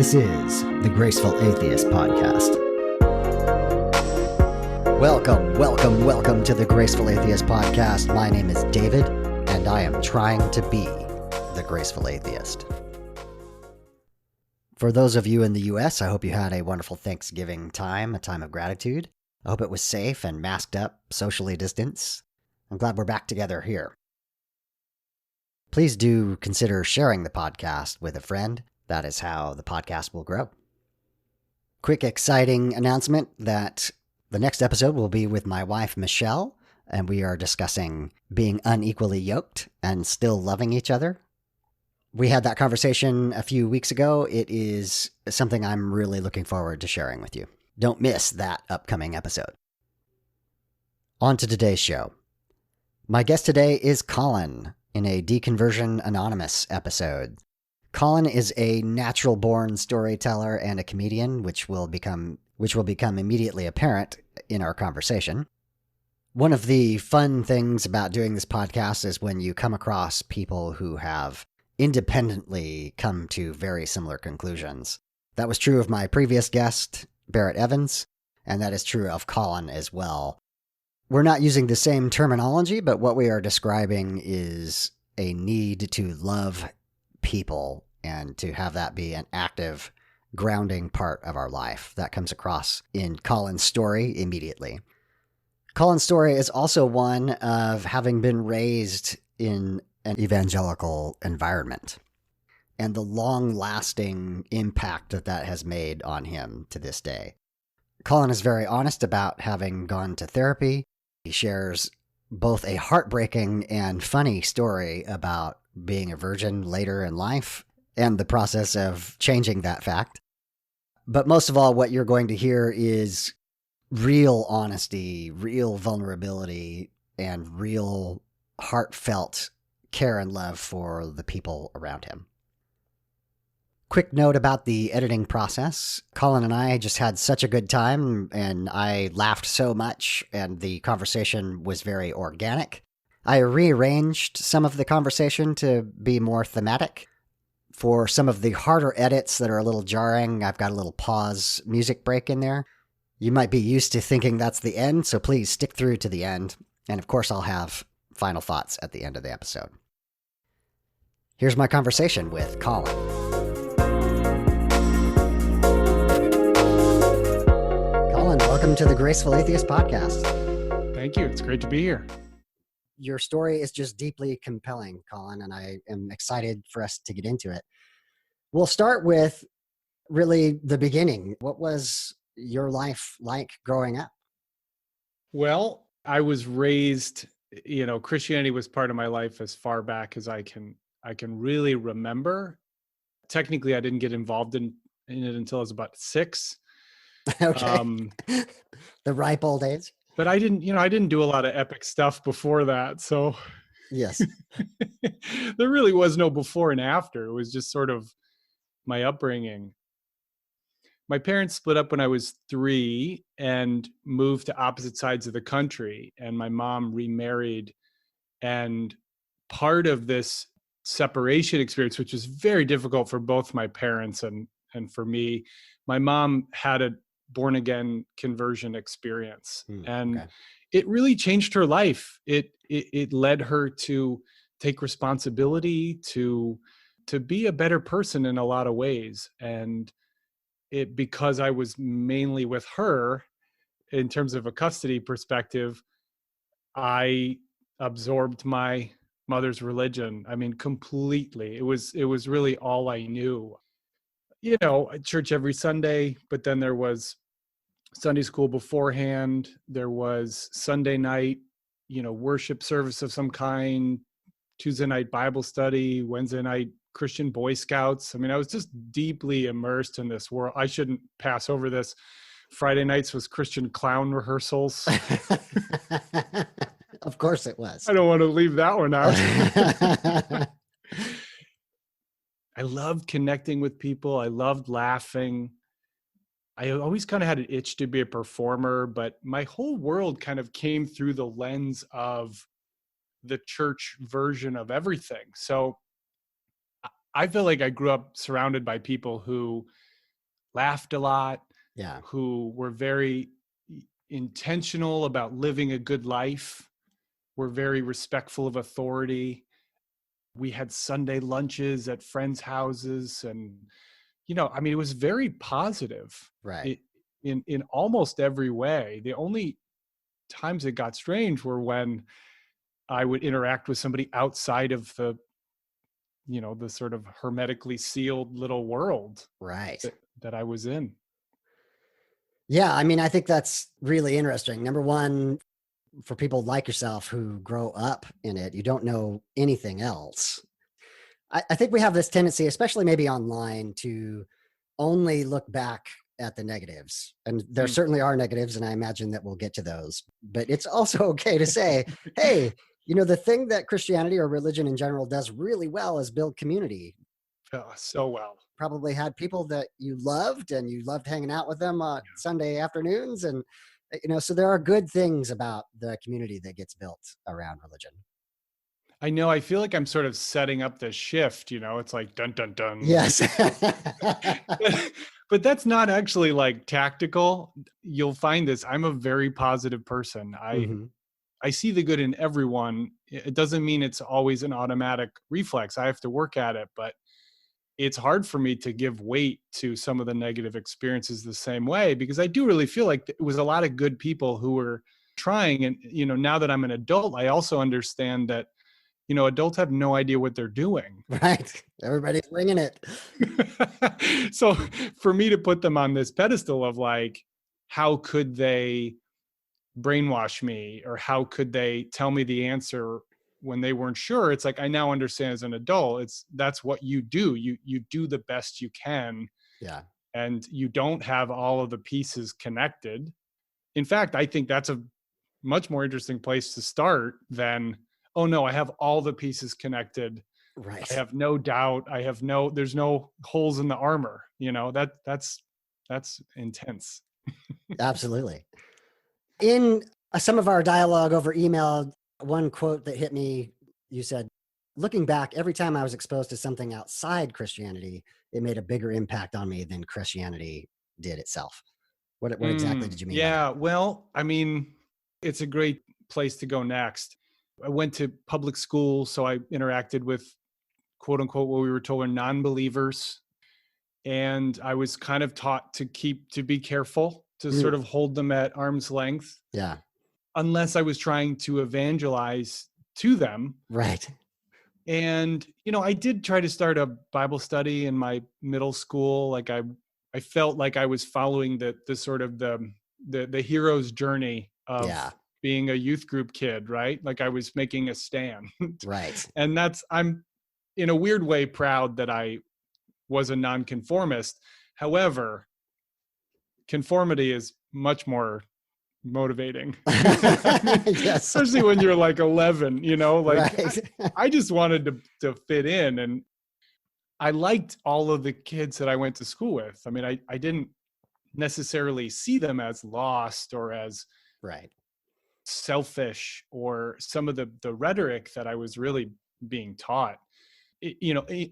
This is the Graceful Atheist Podcast. Welcome to the Graceful Atheist Podcast. My name is David, and I am trying to be the Graceful Atheist. For those of you in the U.S., I hope you had a wonderful Thanksgiving time, a time of gratitude. I hope it was safe and masked up, socially distanced. I'm glad we're back together here. Please do consider sharing the podcast with a friend. That is how the podcast will grow. Quick, exciting announcement that the next episode will be with my wife, Michelle, and we are discussing being unequally yoked and still loving each other. We had that conversation a few weeks ago. It is something I'm really looking forward to sharing with you. Don't miss that upcoming episode. On to today's show. My guest today is Colin in a Deconversion Anonymous episode. Colin is a natural-born storyteller and a comedian, which will become immediately apparent in our conversation. One of the fun things about doing this podcast is when you come across people who have independently come to very similar conclusions. That was true of my previous guest, Barrett Evans, and that is true of Colin as well. We're not using the same terminology, but what we are describing is a need to love people and to have that be an active, grounding part of our life. That comes across in Colin's story immediately. Colin's story is also one of having been raised in an evangelical environment and the long-lasting impact that has made on him to this day. Colin is very honest about having gone to therapy. He shares both a heartbreaking and funny story about being a virgin later in life and the process of changing that fact. But most of all, what you're going to hear is real honesty, real vulnerability, and real heartfelt care and love for the people around him. Quick note about the editing process. Colin and I just had such a good time, and I laughed so much, and the conversation was very organic. I rearranged some of the conversation to be more thematic. For some of the harder edits that are a little jarring, I've got a little pause music break in there. You might be used to thinking that's the end, so please stick through to the end. And of course, I'll have final thoughts at the end of the episode. Here's my conversation with Colin. Colin, welcome to the Graceful Atheist Podcast. Thank you. It's great to be here. Your story is just deeply compelling, Colin, and I am excited for us to get into it. We'll start with really the beginning. What was your life like growing up? Well, I was raised, Christianity was part of my life as far back as I can really remember. Technically, I didn't get involved in it until I was about 6. Okay. The ripe old age. But I didn't do a lot of epic stuff before that. So yes, there really was no before and after. It was just sort of my upbringing. My parents split up when I was 3 and moved to opposite sides of the country. And my mom remarried. And part of this separation experience, which was very difficult for both my parents and for me, my mom had a born-again conversion experience. And it really changed her life. It led her to take responsibility, to be a better person in a lot of ways. And because I was mainly with her in terms of a custody perspective, I absorbed my mother's religion. I mean, completely. It was really all I knew. Church every Sunday, but then there was Sunday school beforehand. There was Sunday night, worship service of some kind, Tuesday night Bible study, Wednesday night Christian Boy Scouts. I mean, I was just deeply immersed in this world. I shouldn't pass over this. Friday nights was Christian clown rehearsals. Of course it was. I don't want to leave that one out. I loved connecting with people. I loved laughing. I always kind of had an itch to be a performer, but my whole world kind of came through the lens of the church version of everything. So I feel like I grew up surrounded by people who laughed a lot, Yeah. who were very intentional about living a good life, were very respectful of authority. We had Sunday lunches at friends' houses, and I mean, it was very positive Right. i- in almost every way. The only times it got strange were when I would interact with somebody outside of the sort of hermetically sealed little world Right. that I was in. Yeah. I mean, I think that's really interesting. Number one, for people like yourself who grow up in it, you don't know anything else. I think we have this tendency, especially maybe online, to only look back at the negatives. And there Mm. certainly are negatives, and I imagine that we'll get to those. But it's also okay to say, hey, the thing that Christianity or religion in general does really well is build community. Oh, so well. Probably had people that you loved and you loved hanging out with them on Sunday afternoons. And, so there are good things about the community that gets built around religion. I know. I feel like I'm sort of setting up the shift. It's like dun dun dun. Yes. But that's not actually like tactical. You'll find this. I'm a very positive person. Hmm. I see the good in everyone. It doesn't mean it's always an automatic reflex. I have to work at it, but it's hard for me to give weight to some of the negative experiences the same way, because I do really feel like it was a lot of good people who were trying. And, now that I'm an adult, I also understand that, adults have no idea what they're doing. Right. Everybody's winging it. So for me to put them on this pedestal of like, how could they brainwash me, or how could they tell me the answer when they weren't sure? It's like, I now understand as an adult, that's what you do. You do the best you can, Yeah. and you don't have all of the pieces connected. In fact, I think that's a much more interesting place to start than, oh no, I have all the pieces connected. I Right. have no doubt. There's no holes in the armor. That's intense. Absolutely. In some of our dialogue over email, one quote that hit me, you said, looking back, every time I was exposed to something outside Christianity, it made a bigger impact on me than Christianity did itself. What exactly did you mean by that? Yeah. Well, I mean, it's a great place to go next. I went to public school, so I interacted with quote unquote what we were told were non-believers, and I was kind of taught to be careful, to Mm, sort of hold them at arm's length, yeah. unless I was trying to evangelize to them. Right. And I did try to start a Bible study in my middle school. Like I felt like I was following the sort of the hero's journey Yeah. of being a youth group kid, right? Like I was making a stand. Right. And I'm in a weird way proud that I was a nonconformist. However, conformity is much more motivating. I mean, Yes. especially when you're like 11, like Right. I just wanted to fit in, and I liked all of the kids that I went to school with. I mean, I didn't necessarily see them as lost or as Right. selfish, or some of the rhetoric that I was really being taught,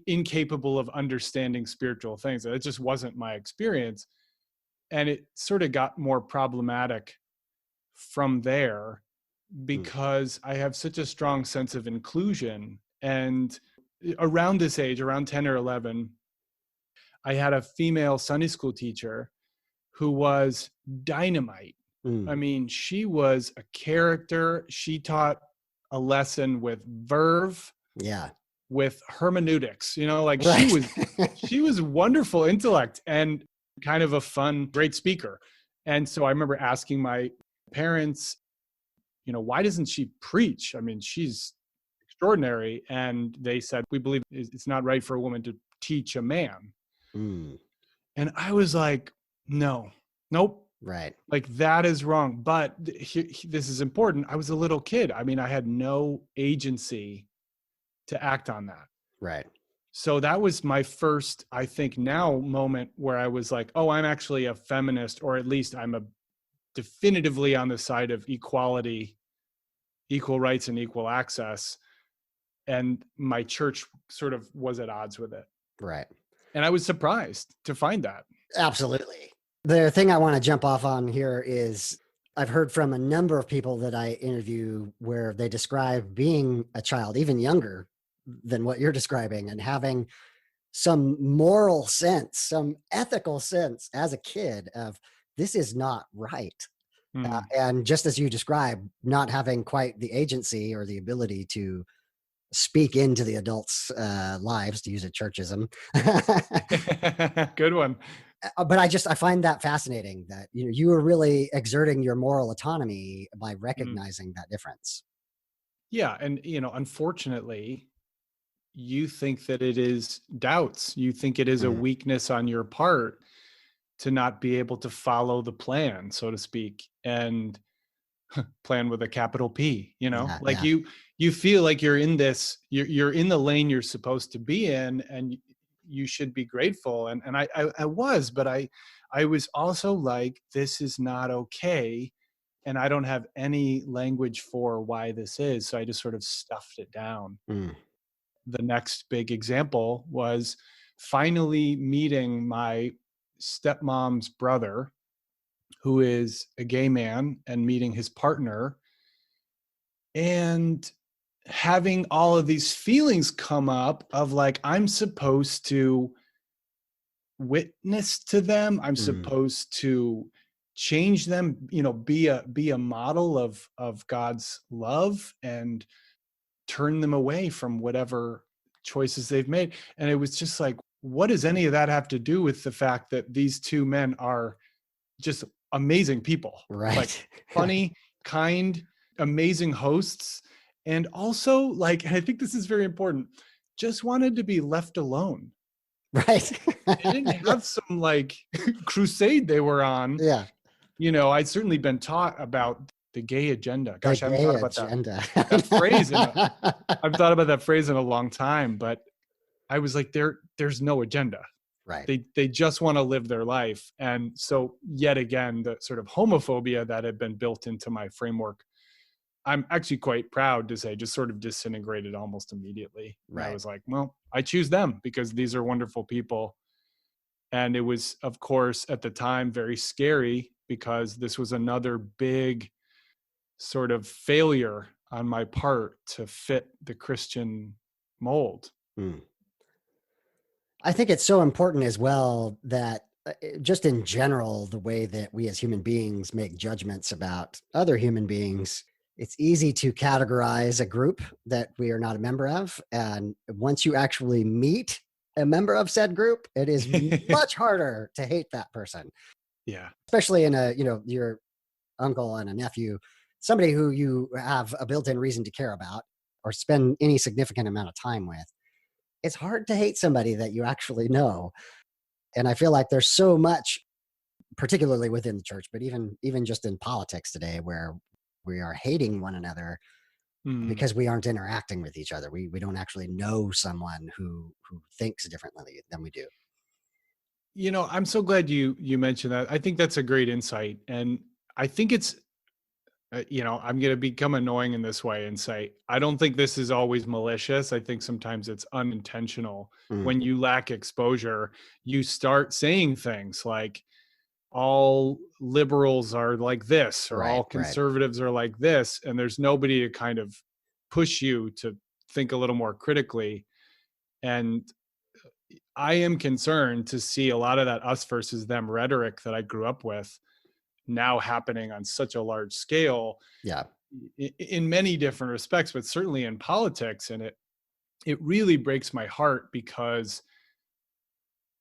incapable of understanding spiritual things. It just wasn't my experience. And it sort of got more problematic from there, Mm, because I have such a strong sense of inclusion. And around this age, around 10 or 11, I had a female Sunday school teacher who was dynamite. I mm. mean, she was a character. She taught a lesson with verve, Yeah. with hermeneutics, like Right. she was wonderful intellect and kind of a fun, great speaker. And so I remember asking my parents, why doesn't she preach? I mean, she's extraordinary. And they said, we believe it's not right for a woman to teach a man. Mm, And I was like, no, nope, right. like that is wrong. But this is important. I was a little kid. I mean, I had no agency to act on that. Right. So that was my first, I think now, moment where I was like, oh, I'm actually a feminist, or at least I'm a definitively on the side of equality, equal rights, and equal access. And my church sort of was at odds with it. Right. And I was surprised to find that. Absolutely. The thing I want to jump off on here is I've heard from a number of people that I interview where they describe being a child, even younger than what you're describing, and having some moral sense, some ethical sense as a kid of this is not right. Mm. And just as you described, not having quite the agency or the ability to speak into the adults' lives, to use a churchism. Good one. But I find that fascinating that you were really exerting your moral autonomy by Mm. recognizing that difference. Yeah, and unfortunately, you think that it is doubts. You think it is a Mm, weakness on your part to not be able to follow the plan, so to speak, and plan with a capital P, yeah, like yeah, you feel like you're in the lane you're supposed to be in, and you should be grateful. And I was, but I was also like, this is not okay. And I don't have any language for why this is. So I just sort of stuffed it down. mm, The next big example was finally meeting my stepmom's brother, who is a gay man, and meeting his partner, and having all of these feelings come up of like, I'm supposed to witness to them. I'm mm, supposed to change them, be a model of God's love, and turn them away from whatever choices they've made. And it was just like, what does any of that have to do with the fact that these two men are just amazing people, like right, funny, kind, amazing hosts. And also, like, and I think this is very important, just wanted to be left alone. right. They didn't have Yes, some like crusade they were on. yeah, I'd certainly been taught about the gay agenda. the Gosh, I haven't gay thought about agenda. that phrase in a I've thought about that phrase in a long time, but I was like, there's no agenda. Right. They just want to live their life. And so yet again, the sort of homophobia that had been built into my framework, I'm actually quite proud to say, just sort of disintegrated almost immediately. And I Right. was like, well, I choose them because these are wonderful people. And it was, of course, at the time very scary because this was another big sort of failure on my part to fit the Christian mold. Mm. I think it's so important as well that just in general, the way that we as human beings make judgments about other human beings, it's easy to categorize a group that we are not a member of. And once you actually meet a member of said group, it is much harder to hate that person, Yeah. especially in your uncle and a nephew, somebody who you have a built in reason to care about or spend any significant amount of time with. It's hard to hate somebody that you actually know. And I feel like there's so much, particularly within the church, but even just in politics today, where we are hating one another Mm. because we aren't interacting with each other. We don't actually know someone who thinks differently than we do. I'm so glad you mentioned that. I think that's a great insight, and I think it's I'm going to become annoying in this way and say I don't think this is always malicious. I think sometimes it's unintentional. Mm, When you lack exposure, you start saying things like all liberals are like this or right, all right. conservatives are like this, and there's nobody to kind of push you to think a little more critically. And I am concerned to see a lot of that us versus them rhetoric that I grew up with now happening on such a large scale Yeah, in many different respects, but certainly in politics. And it really breaks my heart because,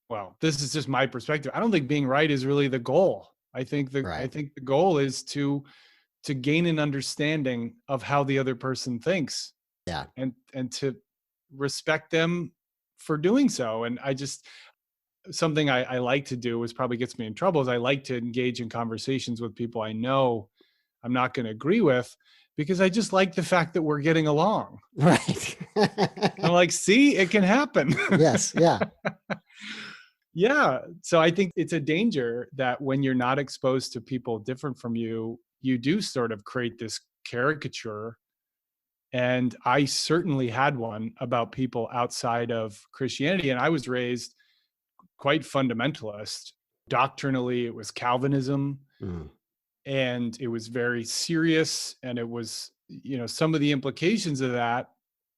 well, this is just my perspective. I don't think being right is really the goal. I right. think the goal is to gain an understanding of how the other person thinks, Yeah, and to respect them for doing so. And I just, something I like to do, is probably gets me in trouble, is I like to engage in conversations with people I know I'm not going to agree with, because I just like the fact that we're getting along. right. I'm like, see, it can happen. Yes, yeah, Yeah. So I think it's a danger that when you're not exposed to people different from you, you do sort of create this caricature. And I certainly had one about people outside of Christianity. And I was raised quite fundamentalist. Doctrinally, it was Calvinism, Mm, and it was very serious. And it was, some of the implications of that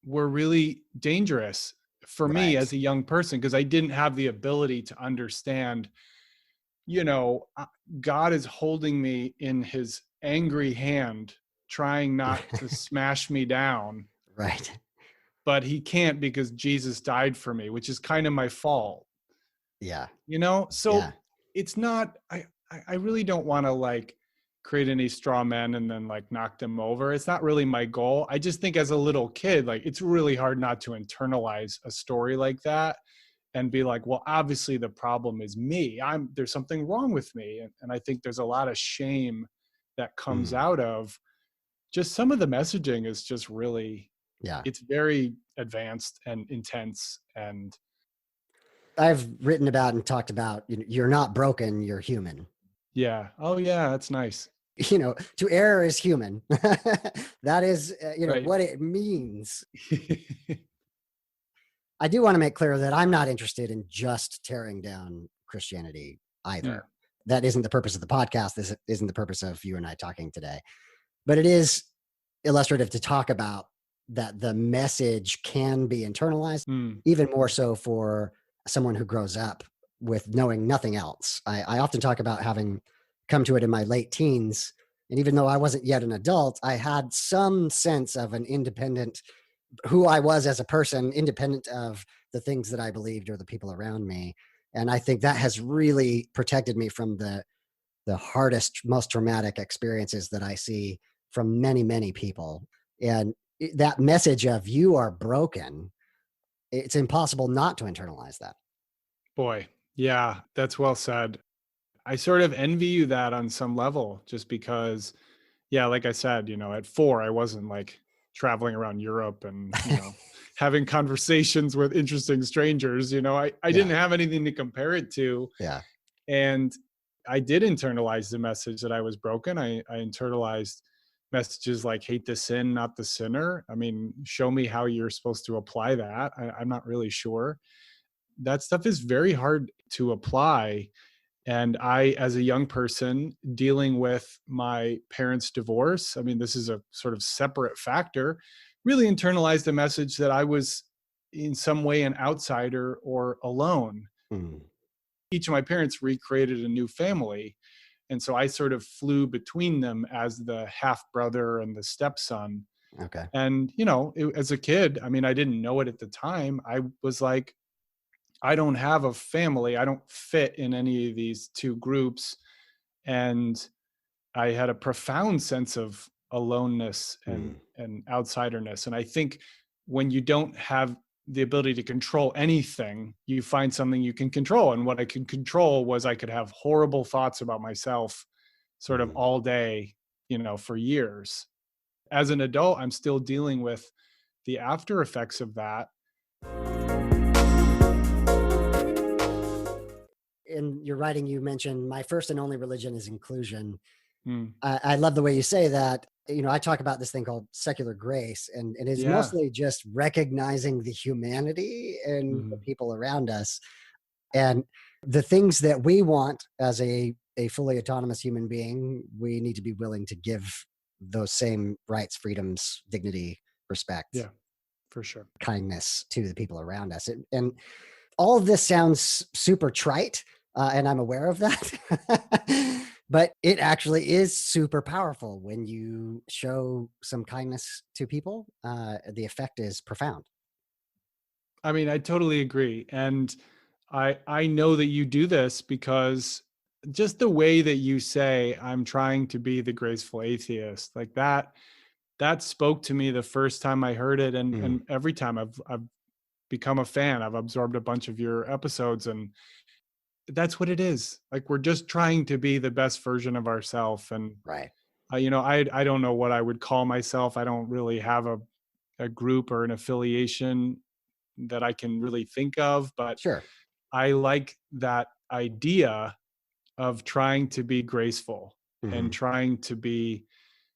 were really dangerous for me right. as a young person, because I didn't have the ability to understand, you know, uh, God is holding me in his angry hand, trying not to smash me down, Right. but he can't because Jesus died for me, which is kind of my fault, Yeah. So Yeah. it's not, I really don't want to like create any straw men and then like knock them over. It's not really my goal. I just think as a little kid, like it's really hard not to internalize a story like that and be like, well, obviously the problem is me. There's something wrong with me. And I think there's a lot of shame that comes Mm, out of just some of the messaging is just really, yeah. it's very advanced and intense. And I've written about and talked about, you're not broken, you're human. yeah, oh yeah, that's nice. To err is human. That is, Right. what it means. I do want to make clear that I'm not interested in just tearing down Christianity Mm, either. That isn't the purpose of the podcast. This isn't the purpose of you and I talking today. But it is illustrative to talk about that the message can be internalized, mm, even more so for someone who grows up with knowing nothing else. I often talk about having come to it in my late teens. And even though I wasn't yet an adult, I had some sense of an independent, who I was as a person, independent of the things that I believed or the people around me. And I think that has really protected me from the hardest, most traumatic experiences that I see from many, many people. And that message of you are broken, it's impossible not to internalize that. boy, yeah, that's well said. I sort of envy you that on some level, just because, yeah, like I said, at 4, I wasn't like traveling around Europe and, having conversations with interesting strangers. I Yeah. didn't have anything to compare it to. Yeah. And I did internalize the message that I was broken. I internalized messages like hate the sin, not the sinner. I mean, show me how you're supposed to apply that. I'm not really sure. That stuff is very hard to apply. And I, as a young person dealing with my parents' divorce, I mean, this is a sort of separate factor, really internalized the message that I was in some way an outsider or alone. Mm, Each of my parents recreated a new family. And so I sort of flew between them as the half brother and the stepson. okay. And, as a kid, I mean, I didn't know it at the time. I was like, I don't have a family. I don't fit in any of these two groups. And I had a profound sense of aloneness and Mm, outsiderness. And I think when you don't have the ability to control anything, you find something you can control. And what I could control was I could have horrible thoughts about myself sort of mm. all day, for years. As an adult, I'm still dealing with the after effects of that. In your writing, you mentioned my first and only religion is inclusion. Mm, I love the way you say that. I talk about this thing called secular grace, and it is yeah. mostly just recognizing the humanity in the Mhm. people around us. And the things that we want as a fully autonomous human being, we need to be willing to give those same rights, freedoms, dignity, respect, Yeah, for sure. kindness to the people around us. And all of this sounds super trite, and I'm aware of that. But it actually is super powerful when you show some kindness to people. The effect is profound. I mean, I totally agree. And I know that you do this because just the way that you say I'm trying to be the graceful atheist, like that spoke to me the first time I heard it, and Mm, every time I've become a fan. I've absorbed a bunch of your episodes, and that's what it is. Like we're just trying to be the best version of ourselves. And right. I don't know what I would call myself. I don't really have a group or an affiliation that I can really think of, but Sure. I like that idea of trying to be graceful and Hmm. trying to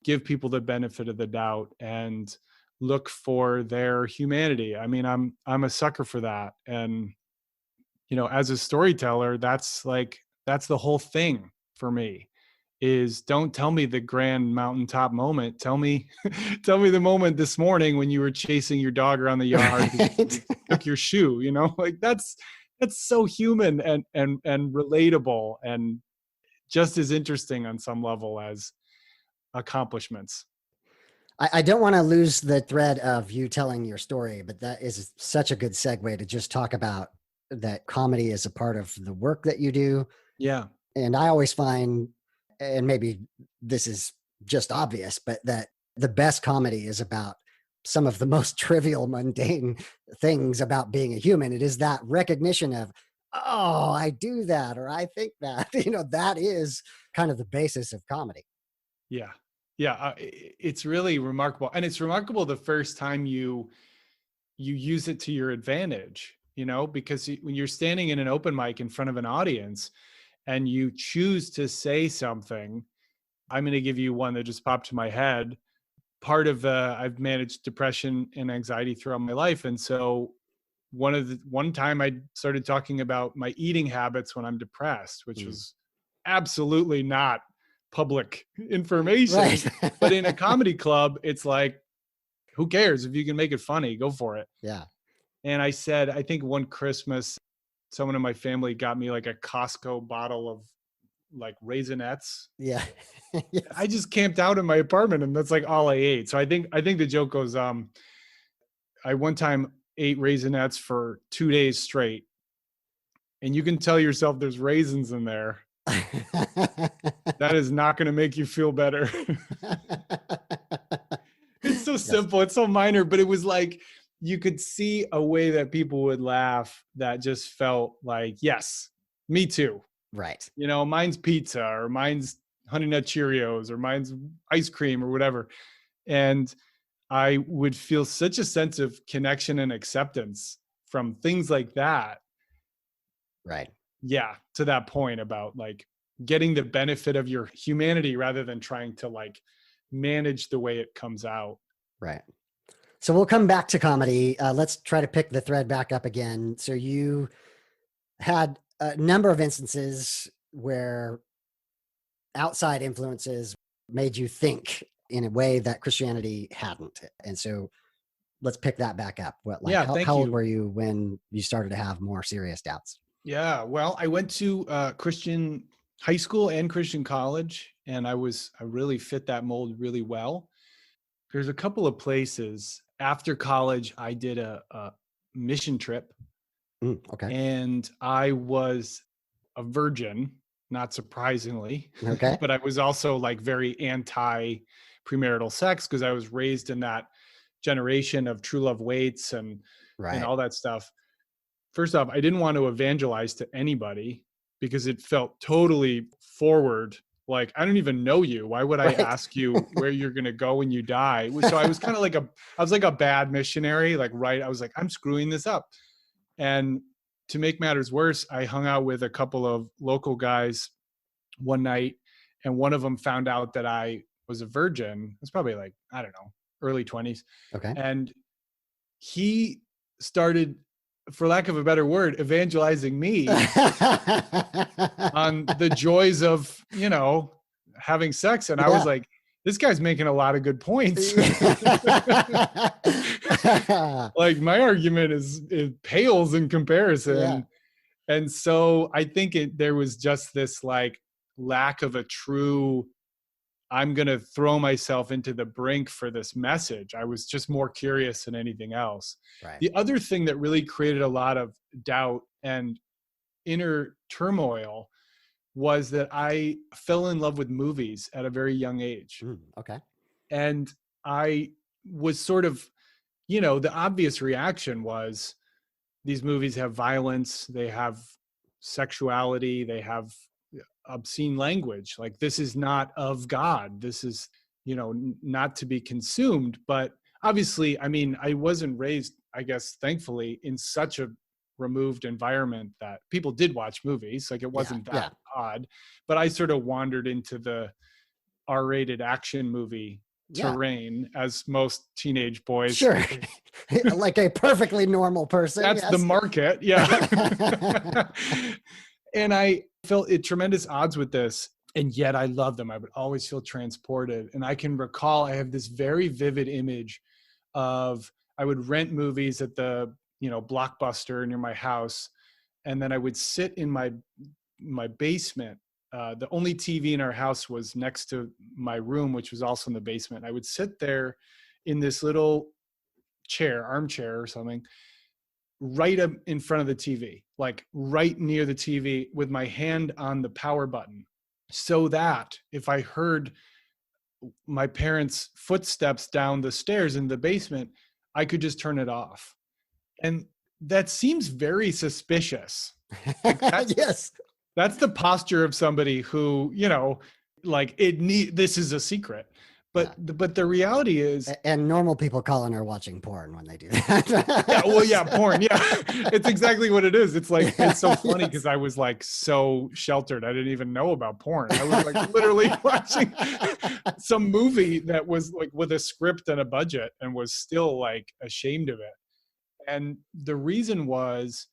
give people the benefit of the doubt and look for their humanity. I mean, I'm a sucker for that. And as a storyteller, that's like That's the whole thing for me, is don't tell me the grand mountaintop moment. Tell me, tell me the moment this morning when you were chasing your dog around the yard because Right. you took your shoe, like that's so human and relatable and just as interesting on some level as accomplishments. I don't want to lose the thread of you telling your story, but that is such a good segue to just talk about that comedy is a part of the work that you do. Yeah. And I always find, and maybe this is just obvious, but that the best comedy is about some of the most trivial, mundane things about being a human. It is that recognition of, oh, I do that, or I think that, that is kind of the basis of comedy. Yeah. Yeah. It's really remarkable. And it's remarkable the first time you use it to your advantage, because when you're standing in an open mic in front of an audience and you choose to say something. I'm going to give you one that just popped to my head. Part of I've managed depression and anxiety throughout my life. And so one time I started talking about my eating habits when I'm depressed, which Mm. was absolutely not public information. Right. But in a comedy club, it's like, who cares? If you can make it funny, go for it. Yeah. And I said, I think one Christmas, someone in my family got me like a Costco bottle of like Raisinets. Yeah. Yes. I just camped out in my apartment and that's like all I ate. So I think the joke goes, I one time ate Raisinets for 2 days straight. And you can tell yourself there's raisins in there. That is not going to make you feel better. It's so simple. It's so minor, but it was like, you could see a way that people would laugh that just felt like, yes, me too. Right. Mine's pizza or mine's Honey Nut Cheerios or mine's ice cream or whatever. And I would feel such a sense of connection and acceptance from things like that. Right. Yeah. To that point about like getting the benefit of your humanity rather than trying to like manage the way it comes out. Right. So we'll come back to comedy. Let's try to pick the thread back up again. So you had a number of instances where outside influences made you think in a way that Christianity hadn't. And so let's pick that back up. Yeah. Thank how old you. were you when you started to have more serious doubts? Yeah. Well, I went to Christian high school and Christian college, and I really fit that mold really well. There's a couple of places after college. I did a mission trip. Okay. And I was a virgin, not surprisingly. Okay. But I was also like very anti premarital sex because I was raised in that generation of true love waits and Right. all that stuff. First off, I didn't want to evangelize to anybody because it felt totally forward. Like, I don't even know you. Why would I Right. ask you where you're going to go when you die? So I was kind of like I was like a bad missionary. Like, right. I was like, I'm screwing this up. And to make matters worse, I hung out with a couple of local guys one night, and one of them found out that I was a virgin. It was probably like, I don't know, early 20s. Okay. And he started, for lack of a better word, evangelizing me on the joys of, having sex. And I was like, this guy's making a lot of good points. Like, my argument it pales in comparison. Yeah. And so I think there was just this like lack of a true, I'm going to throw myself into the brink for this message. I was just more curious than anything else. Right. The other thing that really created a lot of doubt and inner turmoil was that I fell in love with movies at a very young age. Okay. And I was sort of, the obvious reaction was these movies have violence, they have sexuality, they have obscene language. Like, this is not of God. This is, not to be consumed. But obviously, I mean, I wasn't raised, I guess, thankfully, in such a removed environment that people did watch movies. Like, it wasn't that odd. But I sort of wandered into the R-rated action movie terrain, as most teenage boys. Sure. Like a perfectly normal person. That's the market. Yeah. And I felt at tremendous odds with this, and yet I love them. I would always feel transported. And I can recall, I have this very vivid image of, I would rent movies at the, Blockbuster near my house. And then I would sit in my basement. The only TV in our house was next to my room, which was also in the basement. I would sit there in this little armchair or something, right up in front of the TV, like right near the TV, with my hand on the power button, so that if I heard my parents' footsteps down the stairs in the basement, I could just turn it off. And that seems very suspicious. Like Yes. that's the posture of somebody who, like this is a secret. Yeah. But the reality is, And normal people, Colin, are watching porn when they do yeah, that. porn. Yeah, it's exactly what it is. It's like, it's so funny Yes. because I was like so sheltered. I didn't even know about porn. I was like literally watching some movie that was like with a script and a budget, and was still like ashamed of it. And the reason was,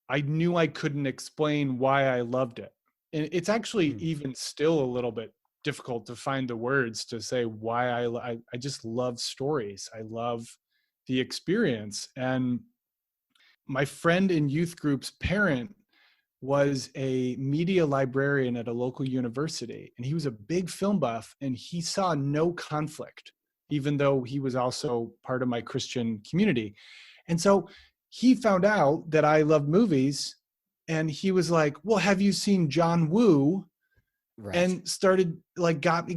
I knew I couldn't explain why I loved it. And it's actually even still a little bit difficult to find the words to say why I just love stories. I love the experience. And my friend in youth group's parent was a media librarian at a local university, and he was a big film buff, and he saw no conflict, even though he was also part of my Christian community. And so he found out that I loved movies, and he was like, well, have you seen John Woo? Right. And started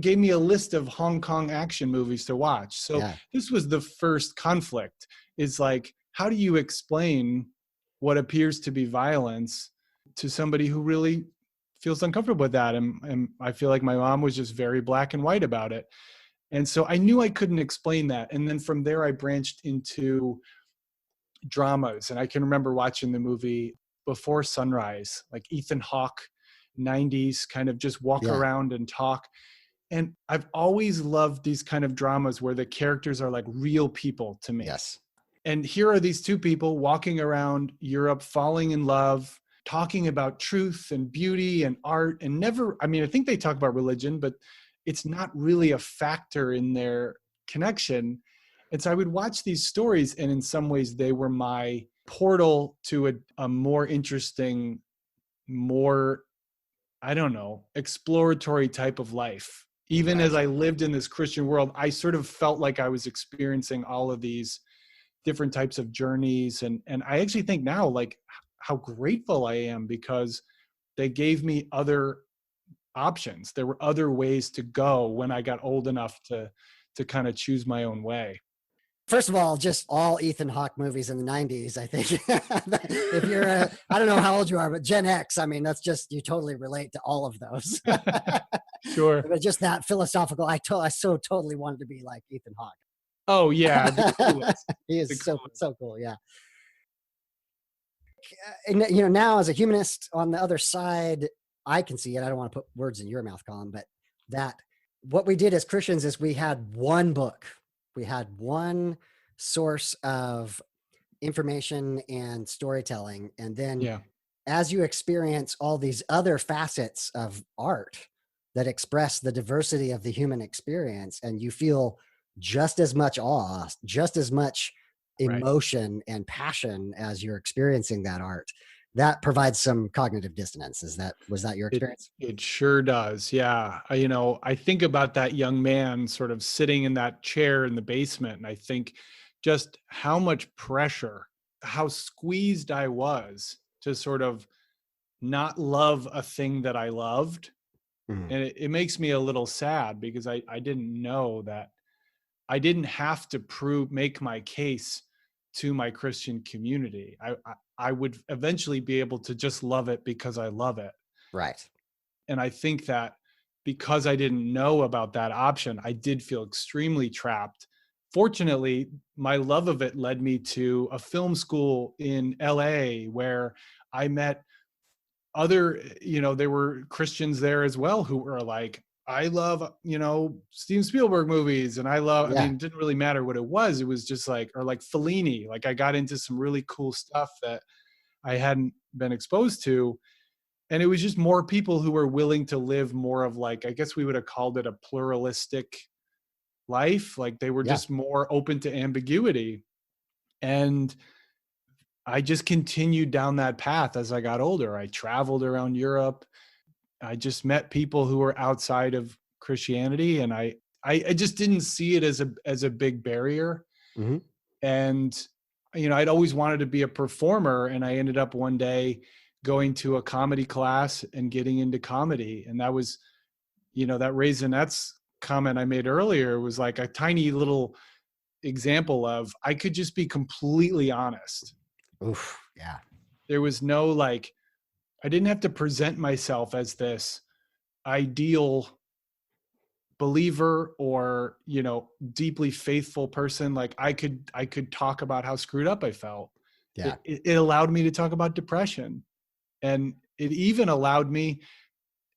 gave me a list of Hong Kong action movies to watch. So this was the first conflict, is like, how do you explain what appears to be violence to somebody who really feels uncomfortable with that? And I feel like my mom was just very black and white about it. And so I knew I couldn't explain that. And then from there, I branched into dramas. And I can remember watching the movie Before Sunrise, like Ethan Hawke, 90s, kind of just walk around and talk. And I've always loved these kind of dramas where the characters are like real people to me. Yes. And here are these two people walking around Europe, falling in love, talking about truth and beauty and art, and I think they talk about religion, but it's not really a factor in their connection. And so I would watch these stories, and in some ways they were my portal to a more interesting, more, I don't know, exploratory type of life. Even as I lived in this Christian world, I sort of felt like I was experiencing all of these different types of journeys. And I actually think now, like, how grateful I am, because they gave me other options. There were other ways to go when I got old enough to kind of choose my own way. First of all, just all Ethan Hawke movies in the 90s, I think. If you're, I don't know how old you are, but Gen X, I mean, that's just, you totally relate to all of those. Sure. But just that philosophical, I so totally wanted to be like Ethan Hawke. Oh, yeah. The coolest. He is so cool, yeah. And, now as a humanist on the other side, I can see it. I don't want to put words in your mouth, Colin, but that what we did as Christians is we had one book. We had one source of information and storytelling. And then as you experience all these other facets of art that express the diversity of the human experience, and you feel just as much awe, just as much emotion and passion as you're experiencing that art, that provides some cognitive dissonance. Was that your experience? It sure does. Yeah. I think about that young man sort of sitting in that chair in the basement, and I think just how much pressure, how squeezed I was to sort of not love a thing that I loved. And it makes me a little sad, because I didn't know that I didn't have to make my case to my Christian community. I would eventually be able to just love it because I love it. Right. And I think that because I didn't know about that option, I did feel extremely trapped. Fortunately, my love of it led me to a film school in LA, where I met other, there were Christians there as well who were like, I love, Steven Spielberg movies. And I mean, it didn't really matter what it was. It was just like, or like Fellini, like I got into some really cool stuff that I hadn't been exposed to. And it was just more people who were willing to live more of like, I guess we would have called it a pluralistic life. Like they were Yeah. just more open to ambiguity. And I just continued down that path as I got older. I traveled around Europe. I just met people who were outside of Christianity, and I just didn't see it as a big barrier. Hmm. And I'd always wanted to be a performer, and I ended up one day going to a comedy class and getting into comedy. And that was, that raisinets comment I made earlier was like a tiny little example of I could just be completely honest. Oof. Yeah. There was no like, I didn't have to present myself as this ideal believer or, deeply faithful person. Like I could talk about how screwed up I felt. Yeah. It allowed me to talk about depression. And it even allowed me,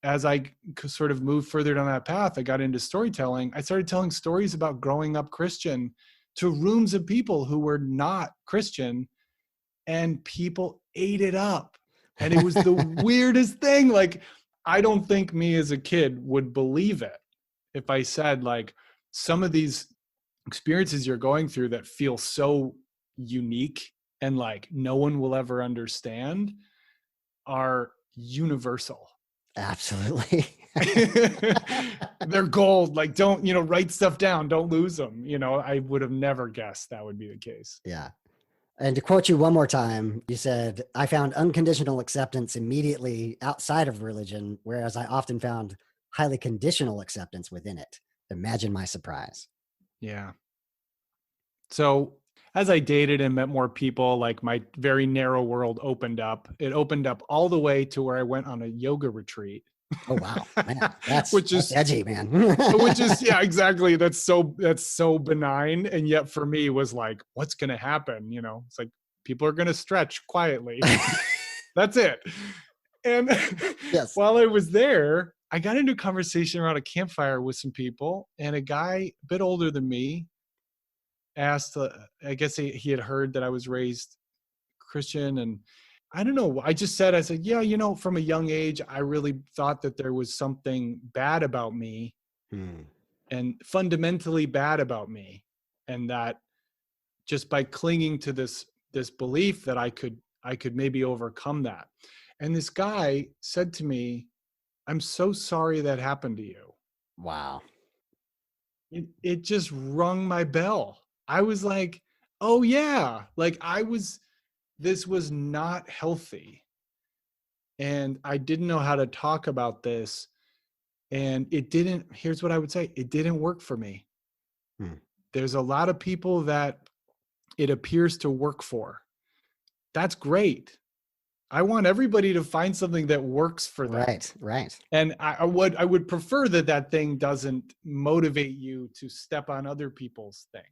as I sort of moved further down that path, I got into storytelling. I started telling stories about growing up Christian to rooms of people who were not Christian, and people ate it up. And it was the weirdest thing. Like, I don't think me as a kid would believe it if I said, like, some of these experiences you're going through that feel so unique and like no one will ever understand are universal. Absolutely. They're gold. Like, don't, write stuff down. Don't lose them. I would have never guessed that would be the case. Yeah. And to quote you one more time, you said, I found unconditional acceptance immediately outside of religion, whereas I often found highly conditional acceptance within it. Imagine my surprise. Yeah. So as I dated and met more people, like my very narrow world opened up. It opened up all the way to where I went on a yoga retreat. Oh, wow, man, that's which is edgy, man. yeah, exactly. That's so benign. And yet for me was like, what's going to happen? It's like, people are going to stretch quietly. That's it. And Yes. while I was there, I got into a conversation around a campfire with some people, and a guy a bit older than me asked, I guess he had heard that I was raised Christian, and I don't know. I said, yeah, from a young age, I really thought that there was something bad about me, and fundamentally bad about me. And that just by clinging to this belief that I could maybe overcome that. And this guy said to me, I'm so sorry that happened to you. Wow. It just rung my bell. I was like, oh yeah, like this was not healthy. And I didn't know how to talk about this. And here's what I would say, it didn't work for me. There's a lot of people that it appears to work for. That's great. I want everybody to find something that works for them. Right. And I would prefer that thing doesn't motivate you to step on other people's thing.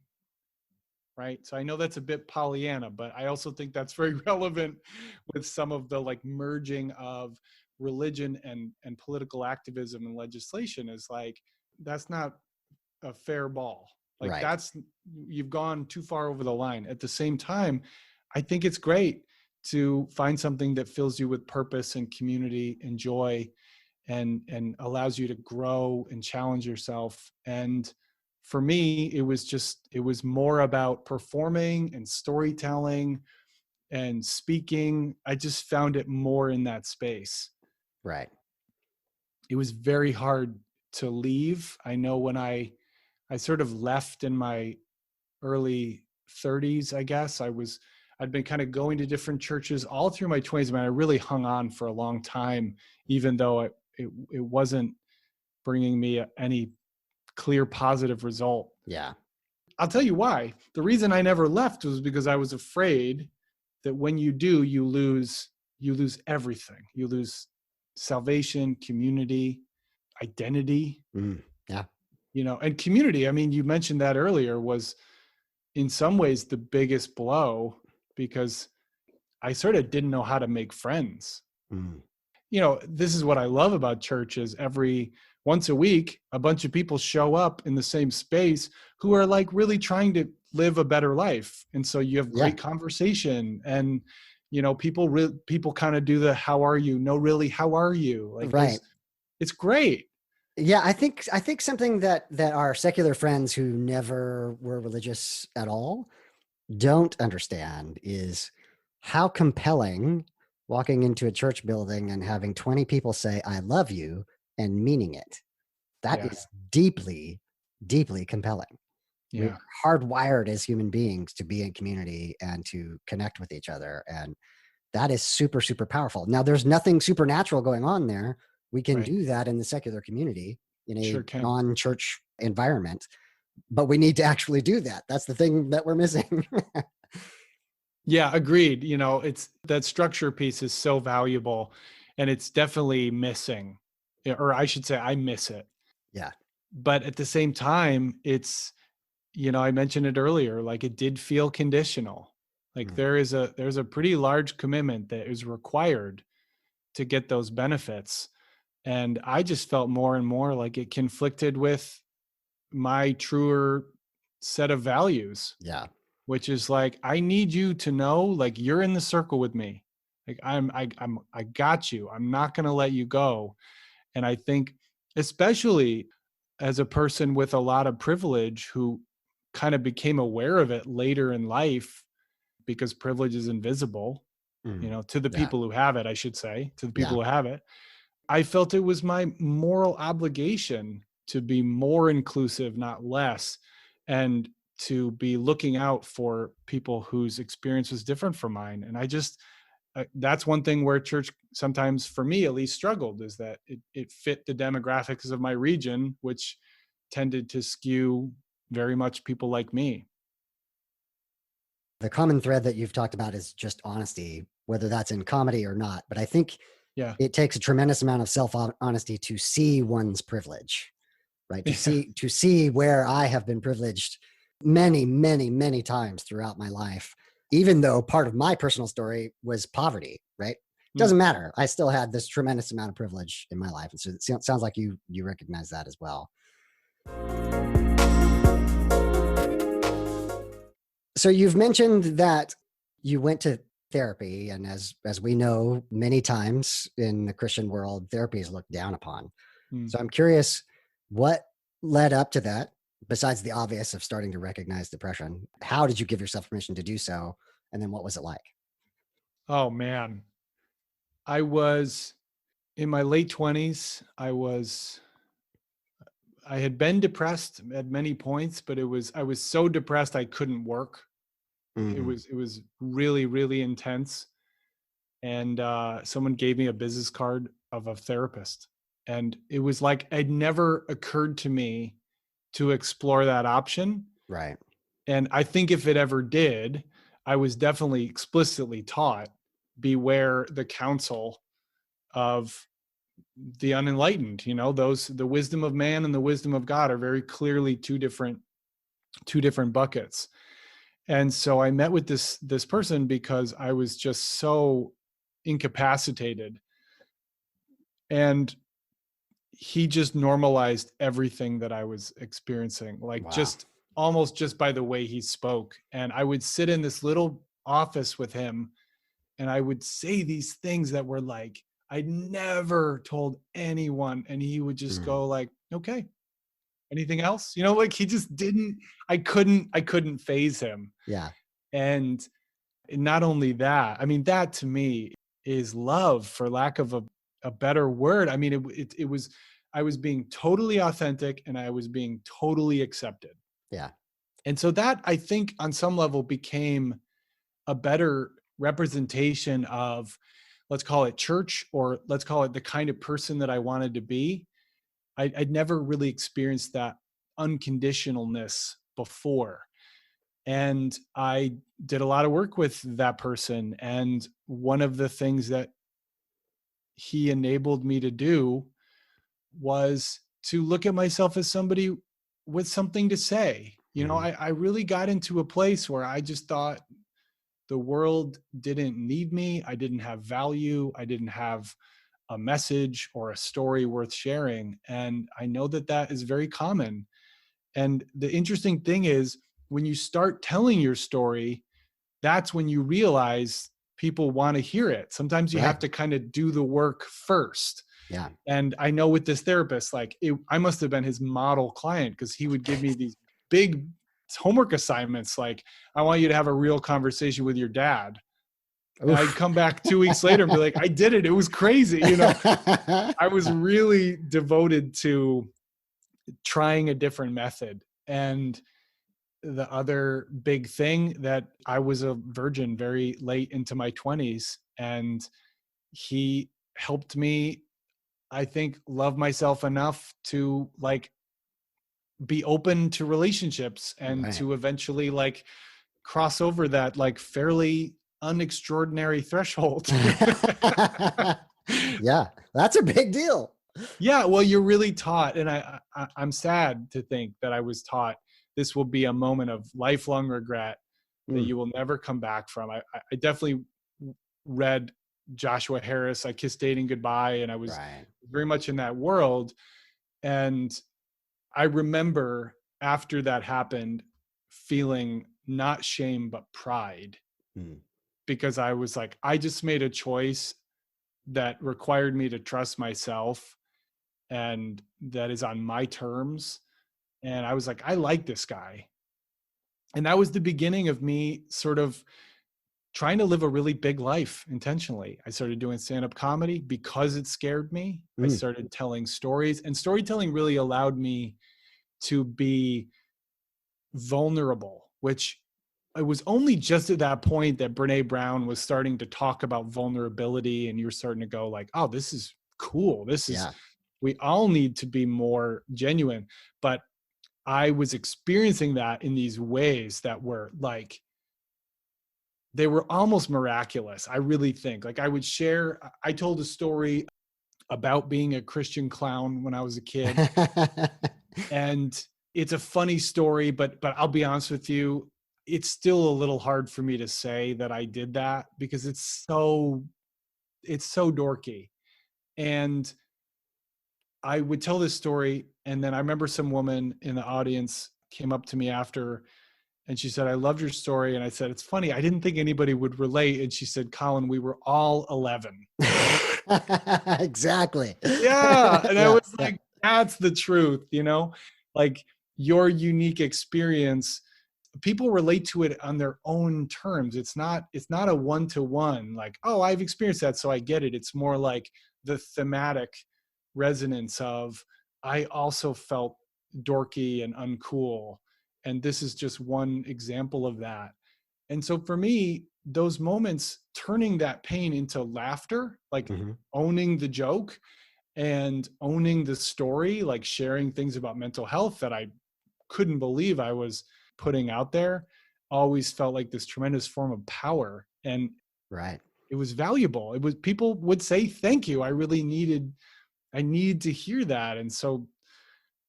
Right. So I know that's a bit Pollyanna, but I also think that's very relevant with some of the like merging of religion and political activism and legislation. Is like, that's not a fair ball. Like Right. You've gone too far over the line. At the same time, I think it's great to find something that fills you with purpose and community and joy, and allows you to grow and challenge yourself. And for me, it was more about performing and storytelling and speaking. I just found it more in that space. Right. It was very hard to leave. I know when I sort of left in my early 30s, I guess. I'd been kind of going to different churches all through my 20s. I really hung on for a long time, even though it wasn't bringing me any clear positive result. Yeah. I'll tell you why. The reason I never left was because I was afraid that when you do, you lose everything. You lose salvation, community, identity. Yeah. And community, I mean, you mentioned that earlier, was in some ways the biggest blow, because I sort of didn't know how to make friends. This is what I love about church is once a week, a bunch of people show up in the same space who are like really trying to live a better life. And so you have great conversation, and people kind of do the "How are you?" No, really, how are you? Like, Right. it's great. Yeah, I think something that our secular friends who never were religious at all don't understand is how compelling walking into a church building and having 20 people say I love you and meaning it. That Yeah, is deeply, deeply compelling. We yeah, are hardwired as human beings to be in community and to connect with each other. And that is super, super powerful. Now, there's nothing supernatural going on there. We can right. do that in the secular community in a Sure can. non-church environment, but we need to actually do that. That's the thing that we're missing. Yeah, agreed. It's that structure piece is so valuable, and it's definitely missing. Or I should say I miss it. Yeah. But at the same time, I mentioned it earlier, like it did feel conditional. Like Mhm. there's a pretty large commitment that is required to get those benefits. And I just felt more and more like it conflicted with my truer set of values, Yeah. which is like, I need you to know, like, you're in the circle with me. Like I got you. I'm not going to let you go. And I think, especially as a person with a lot of privilege who kind of became aware of it later in life, because privilege is invisible, Mhm. to the Yeah. people who have it, I should say, to the Yeah. people who have it. I felt it was my moral obligation to be more inclusive, not less, and to be looking out for people whose experience was different from mine. And that's one thing where church sometimes, for me at least, struggled, is that it fit the demographics of my region, which tended to skew very much people like me. The common thread that you've talked about is just honesty, whether that's in comedy or not. But I think Yeah. it takes a tremendous amount of self honesty to see one's privilege, right? To Yeah. see where I have been privileged many, many, many times throughout my life, even though part of my personal story was poverty, right? Mm. Doesn't matter. I still had this tremendous amount of privilege in my life. And so it sounds like you recognize that as well. So you've mentioned that you went to therapy, and as we know, many times in the Christian world, therapy is looked down upon. Mm. So I'm curious, what led up to that, besides the obvious of starting to recognize depression? How did you give yourself permission to do so? And then what was it like? Oh man. I was in my late 20s. I had been depressed at many points, but I was so depressed I couldn't work. Hmm. It was really, really intense. And someone gave me a business card of a therapist. And it was like it never occurred to me to explore that option. Right. And I think if it ever did, I was definitely explicitly taught, beware the counsel of the unenlightened. The wisdom of man and the wisdom of God are very clearly two different buckets. And so I met with this person because I was just so incapacitated, and he just normalized everything that I was experiencing, like Wow. just almost just by the way he spoke. And I would sit in this little office with him, and I would say these things that were like I never told anyone, and he would just Mhm. go like, "Okay, anything else?" Like he just didn't. I couldn't phase him. Yeah. And not only that, I mean, that to me is love, for lack of a better word. I mean, it was, I was being totally authentic, and I was being totally accepted. Yeah. And so that, I think, on some level became a better representation of, let's call it church, or let's call it the kind of person that I wanted to be. I'd never really experienced that unconditionalness before. And I did a lot of work with that person. And one of the things that he enabled me to do was to look at myself as somebody with something to say. Mhm. I really got into a place where I just thought the world didn't need me. I didn't have value. I didn't have a message or a story worth sharing. And I know that that is very common. And the interesting thing is, when you start telling your story, that's when you realize people want to hear it. Sometimes you Right. have to kind of do the work first. Yeah. And I know with this therapist, like I must have been his model client, because he would give me these big homework assignments. Like, I want you to have a real conversation with your dad. And I'd Oof. come back 2 weeks later and be like, I did it. It was crazy. I was really devoted to trying a different method. And the other big thing, that I was a virgin very late into my 20s, and he helped me, I think, love myself enough to like be open to relationships, and Right. to eventually like cross over that like fairly unextraordinary threshold. Yeah, that's a big deal. Yeah, well, you're really taught, and I'm sad to think that I was taught this will be a moment of lifelong regret that Mm, you will never come back from. I definitely read Joshua Harris, I Kissed Dating Goodbye, and I was right. very much in that world. And I remember after that happened feeling not shame, but pride, Mm, because I was like, I just made a choice that required me to trust myself, and that is on my terms. And I was like, I like this guy. And that was the beginning of me sort of trying to live a really big life intentionally. I started doing stand-up comedy because it scared me. I mm, started telling stories, and storytelling really allowed me to be vulnerable, which it was only just at that point that Brene Brown was starting to talk about vulnerability, and you're starting to go like, oh, this is cool. yeah. We all need to be more genuine. But I was experiencing that in these ways that were like, they were almost miraculous. I really think, like, I told a story about being a Christian clown when I was a kid. And it's a funny story, but I'll be honest with you, it's still a little hard for me to say that I did that, because it's so dorky. And I would tell this story, and then I remember some woman in the audience came up to me after, and she said, I loved your story. And I said, it's funny, I didn't think anybody would relate. And she said, Colin, we were all 11. Exactly. Yeah. And I Yeah, was yeah. like, that's the truth, like your unique experience, people relate to it on their own terms. It's not a one-to-one, like, oh, I've experienced that, so I get it. It's more like the thematic resonance of, I also felt dorky and uncool, and this is just one example of that. And so for me, those moments, turning that pain into laughter, like Mhm. owning the joke and owning the story, like sharing things about mental health that I couldn't believe I was putting out there, always felt like this tremendous form of power. And Right. it was valuable. It was, people would say, thank you. I need to hear that. And so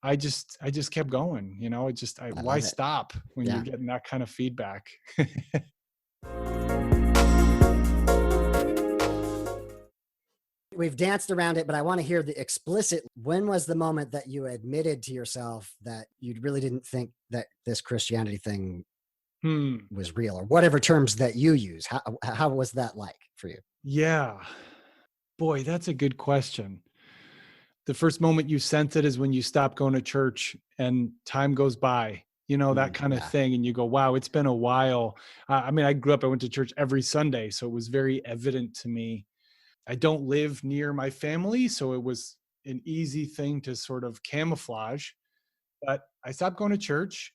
I just kept going, I why love it. stop when you're Yeah. getting that kind of feedback? We've danced around it, but I want to hear the explicit. When was the moment that you admitted to yourself that you really didn't think that this Christianity thing Hmm. was real, or whatever terms that you use? How was that like for you? Yeah. Boy, that's a good question. The first moment you sense it is when you stop going to church and time goes by, that kind of Yeah. thing. And you go, wow, it's been a while. I mean, I went to church every Sunday, so it was very evident to me. I don't live near my family, so it was an easy thing to sort of camouflage. But I stopped going to church,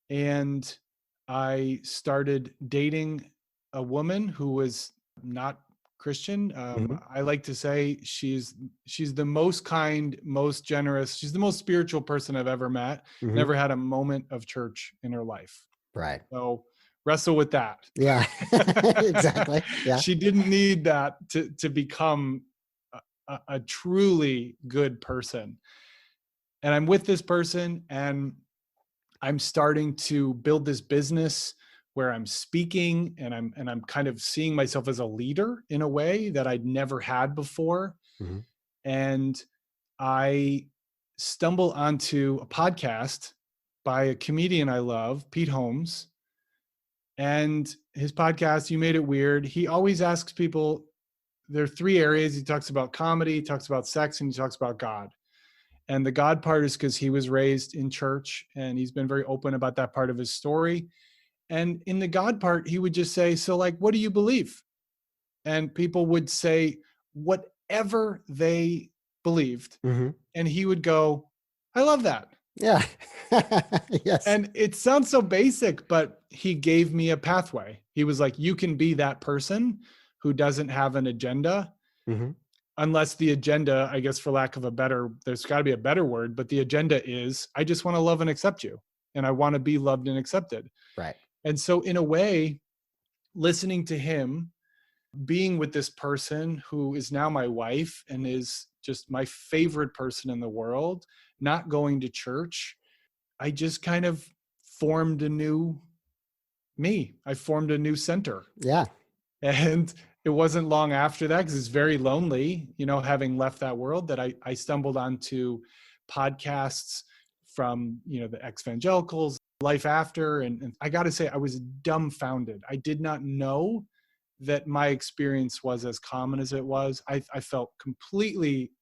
and I started dating a woman who was not Christian. Mhm. I like to say she's the most kind, most generous. She's the most spiritual person I've ever met. Mhm. Never had a moment of church in her life. Right. So wrestle with that. Yeah. Exactly. Yeah. She didn't need that to become a truly good person. And I'm with this person, and I'm starting to build this business where I'm speaking, and I'm kind of seeing myself as a leader in a way that I'd never had before. Mhm. And I stumble onto a podcast by a comedian I love, Pete Holmes, And his podcast, You Made It Weird, he always asks people, there are three areas. He talks about comedy, he talks about sex, and he talks about God. And the God part is because he was raised in church and he's been very open about that part of his story. And in the God part, he would just say, so like, what do you believe? And people would say whatever they believed. Hmm. And he would go, I love that. Yeah. Yes. And it sounds so basic, but he gave me a pathway. He was like, you can be that person who doesn't have an agenda, Hmm. unless the agenda, I guess, for lack of a better, there's got to be a better word, but the agenda is, I just want to love and accept you. And I want to be loved and accepted. Right. And so, in a way, listening to him, being with this person who is now my wife and is just my favorite person in the world, not going to church, I just kind of formed a new me. I formed a new center. Yeah. And it wasn't long after that, because it's very lonely, having left that world, that I stumbled onto podcasts from, the evangelicals, Life After. And I got to say, I was dumbfounded. I did not know that my experience was as common as it was. I felt completely,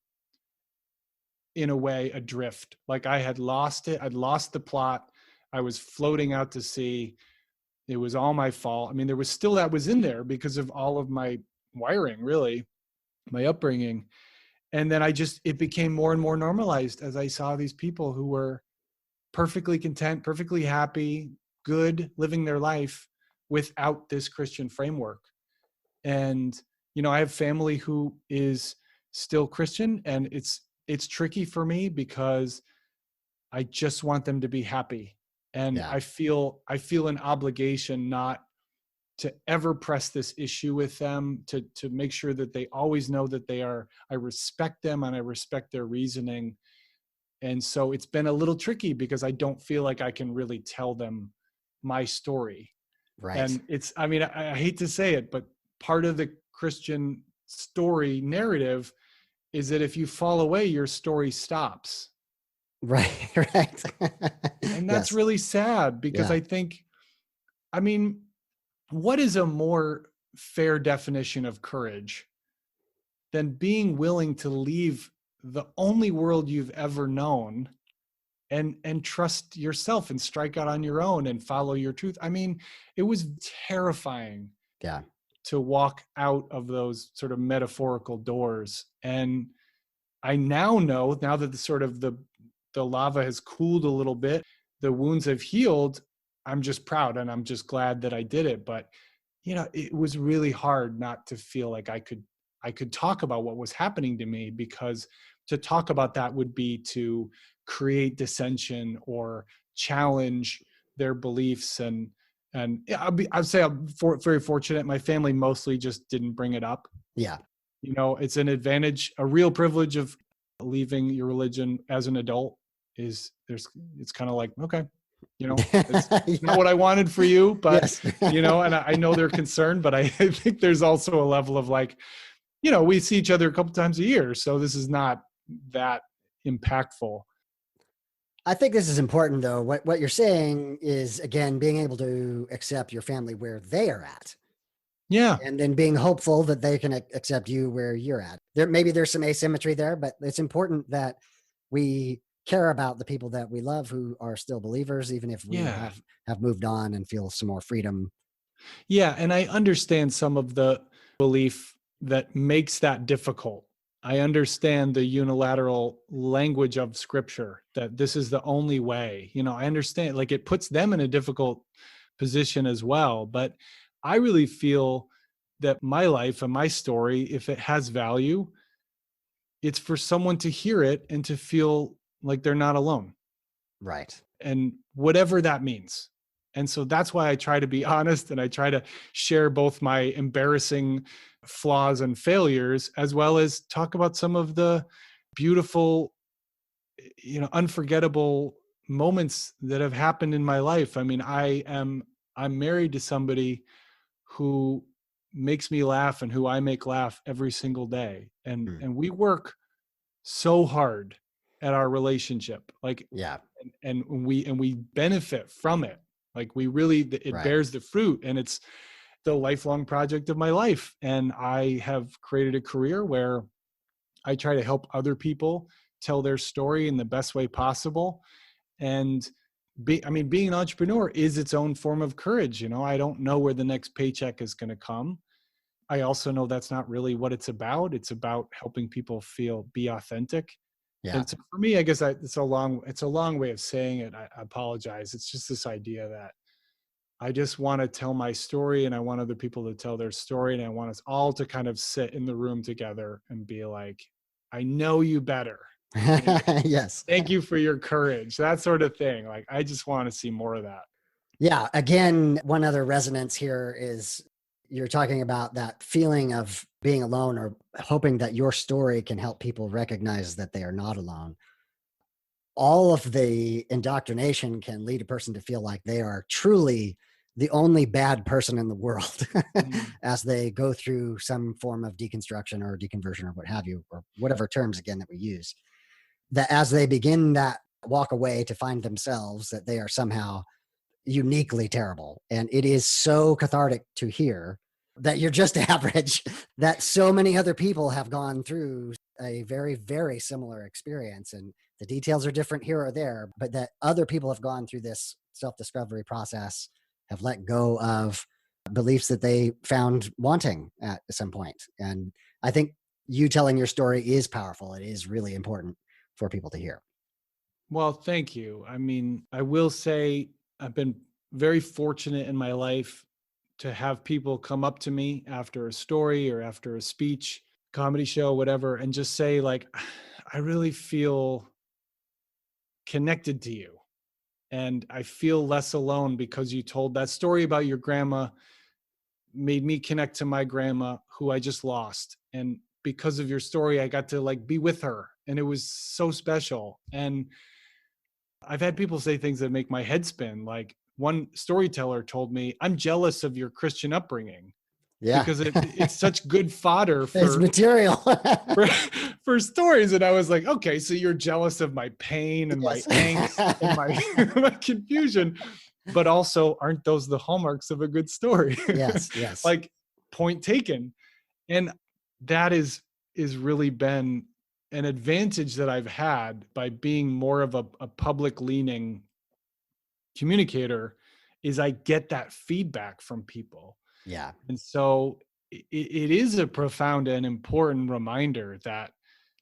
in a way, adrift. Like I had lost it. I'd lost the plot. I was floating out to sea. It was all my fault. I mean, there was still that was in there because of all of my wiring, really, my upbringing. And then it became more and more normalized as I saw these people who were perfectly content, perfectly happy, good, living their life without this Christian framework. And, I have family who is still Christian, and it's tricky for me because I just want them to be happy. And Yeah. I feel an obligation not to ever press this issue with them, to make sure that they always know that I respect them and I respect their reasoning. And so it's been a little tricky because I don't feel like I can really tell them my story. Right. And I mean, I hate to say it, but part of the Christian story narrative is that if you fall away, your story stops. Right. Right. And that's Yes. really sad because Yeah. I think, I mean, what is a more fair definition of courage than being willing to leave the only world you've ever known and trust yourself and strike out on your own and follow your truth? I mean, it was terrifying Yeah. to walk out of those sort of metaphorical doors. And I now know, now that the lava has cooled a little bit, the wounds have healed, I'm just proud and I'm just glad that I did it. But it was really hard not to feel like I could talk about what was happening to me, because to talk about that would be to create dissension or challenge their beliefs. And yeah, I'd say I'm very fortunate. My family mostly just didn't bring it up. Yeah. It's an advantage, a real privilege of leaving your religion as an adult. It's kind of like, okay, it's not Yeah. what I wanted for you, but Yes. and I know they're concerned, but I think there's also a level of like, we see each other a couple times a year, so this is not that impactful. I think this is important, though. What you're saying is, again, being able to accept your family where they are at, Yeah. and then being hopeful that they can accept you where you're at. Maybe there's some asymmetry there, but it's important that we care about the people that we love who are still believers, even if we Yeah. have moved on and feel some more freedom. Yeah, and I understand some of the belief that makes that difficult. I understand the unilateral language of scripture, that this is the only way. I understand, like, it puts them in a difficult position as well. But I really feel that my life and my story, if it has value, it's for someone to hear it and to feel like they're not alone, Right. and whatever that means. And so that's why I try to be honest, and I try to share both my embarrassing flaws and failures, as well as talk about some of the beautiful, unforgettable moments that have happened in my life. I mean, I'm married to somebody who makes me laugh and who I make laugh every single day. And Mm. and we work so hard at our relationship. Like, Yeah. and we benefit from it. Like it Right. bears the fruit, and it's the lifelong project of my life. And I have created a career where I try to help other people tell their story in the best way possible. And being an entrepreneur is its own form of courage. I don't know where the next paycheck is going to come. I also know that's not really what it's about. It's about helping people be authentic. Yeah. And so for me, I guess it's a long way of saying it. I apologize. It's just this idea that I just want to tell my story, and I want other people to tell their story. And I want us all to kind of sit in the room together and be like, I know you better. And Yes. thank you for your courage, that sort of thing. Like, I just want to see more of that. Yeah. Again, one other resonance here is you're talking about that feeling of being alone or hoping that your story can help people recognize that they are not alone. All of the indoctrination can lead a person to feel like they are truly the only bad person in the world Mm. as they go through some form of deconstruction or deconversion or what have you, or whatever terms again that we use. That as they begin that walk away to find themselves, that they are somehow uniquely terrible. And it is so cathartic to hear that you're just average, that so many other people have gone through a very, very similar experience. And the details are different here or there, but that other people have gone through this self discovery process, have let go of beliefs that they found wanting at some point. And I think you telling your story is powerful. It is really important for people to hear. Well, thank you. I will say I've been very fortunate in my life to have people come up to me after a story or after a speech, comedy show, whatever, and just say, like, I really feel connected to you. And I feel less alone because you told that story about your grandma, made me connect to my grandma who I just lost. And because of your story, I got to like be with her. And it was so special. And I've had people say things that make my head spin. Like, one storyteller told me, I'm jealous of your Christian upbringing Yeah. because it's such good fodder It's material. for for stories. And I was like, okay, so you're jealous of my pain and my Yes. angst and my my confusion, but also, aren't those the hallmarks of a good story? Yes, yes. Like, point taken. And that is really been an advantage that I've had by being more of a public leaning communicator, is I get that feedback from people. Yeah. And so it is a profound and important reminder that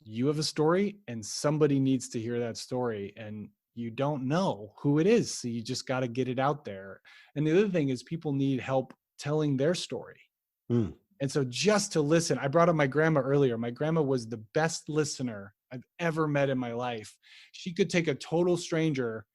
you have a story and somebody needs to hear that story, and you don't know who it is. So you just got to get it out there. And the other thing is, people need help telling their story. Mm. And so just to listen, I brought up my grandma earlier. My grandma was the best listener I've ever met in my life. She could take a total stranger.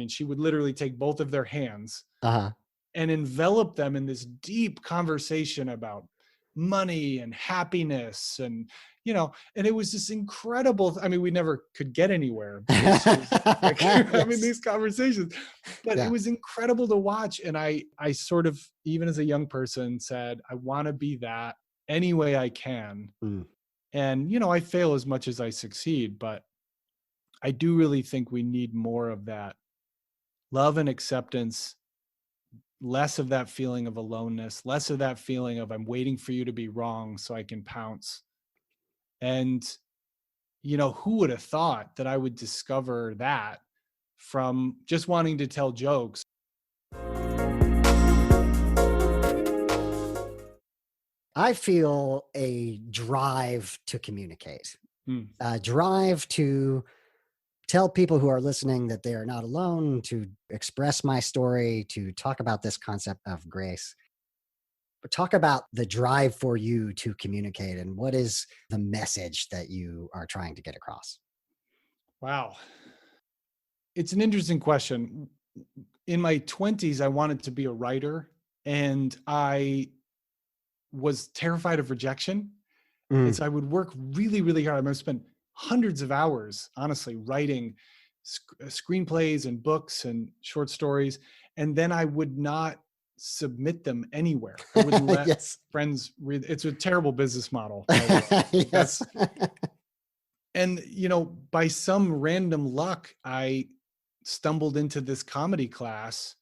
She would literally take both of their hands Uh-huh. and envelop them in this deep conversation about money and happiness, and it was this incredible. We never could get anywhere because she was like having Yes. these conversations, but it Yeah. was incredible to watch. And I sort of, even as a young person, said, I want to be that any way I can. Mm. And I fail as much as I succeed, but I do really think we need more of that love and acceptance, less of that feeling of aloneness, less of that feeling of I'm waiting for you to be wrong so I can pounce. And, who would have thought that I would discover that from just wanting to tell jokes? I feel a drive to communicate, Mm. a drive to tell people who are listening that they are not alone, to express my story, to talk about this concept of grace. But talk about the drive for you to communicate and what is the message that you are trying to get across? Wow. It's an interesting question. In my 20s, I wanted to be a writer, and I was terrified of rejection. And Mm. so I would work really, really hard. I spent hundreds of hours, honestly, writing screenplays and books and short stories. And then I would not submit them anywhere. I wouldn't let Yes. friends read. It's a terrible business model, by the way. Like, Yes. and by some random luck, I stumbled into this comedy class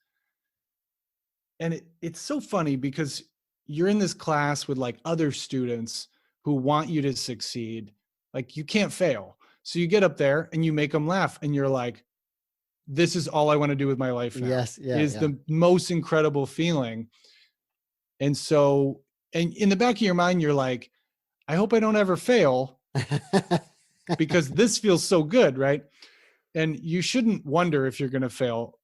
And it's so funny because you're in this class with like other students who want you to succeed. Like you can't fail. So you get up there and you make them laugh and you're like, this is all I want to do with my life now. Yes. It Yeah. is the most incredible feeling. And so, and in the back of your mind, you're like, I hope I don't ever fail Yeah. because this feels so good, right? And you shouldn't wonder if you're going to fail.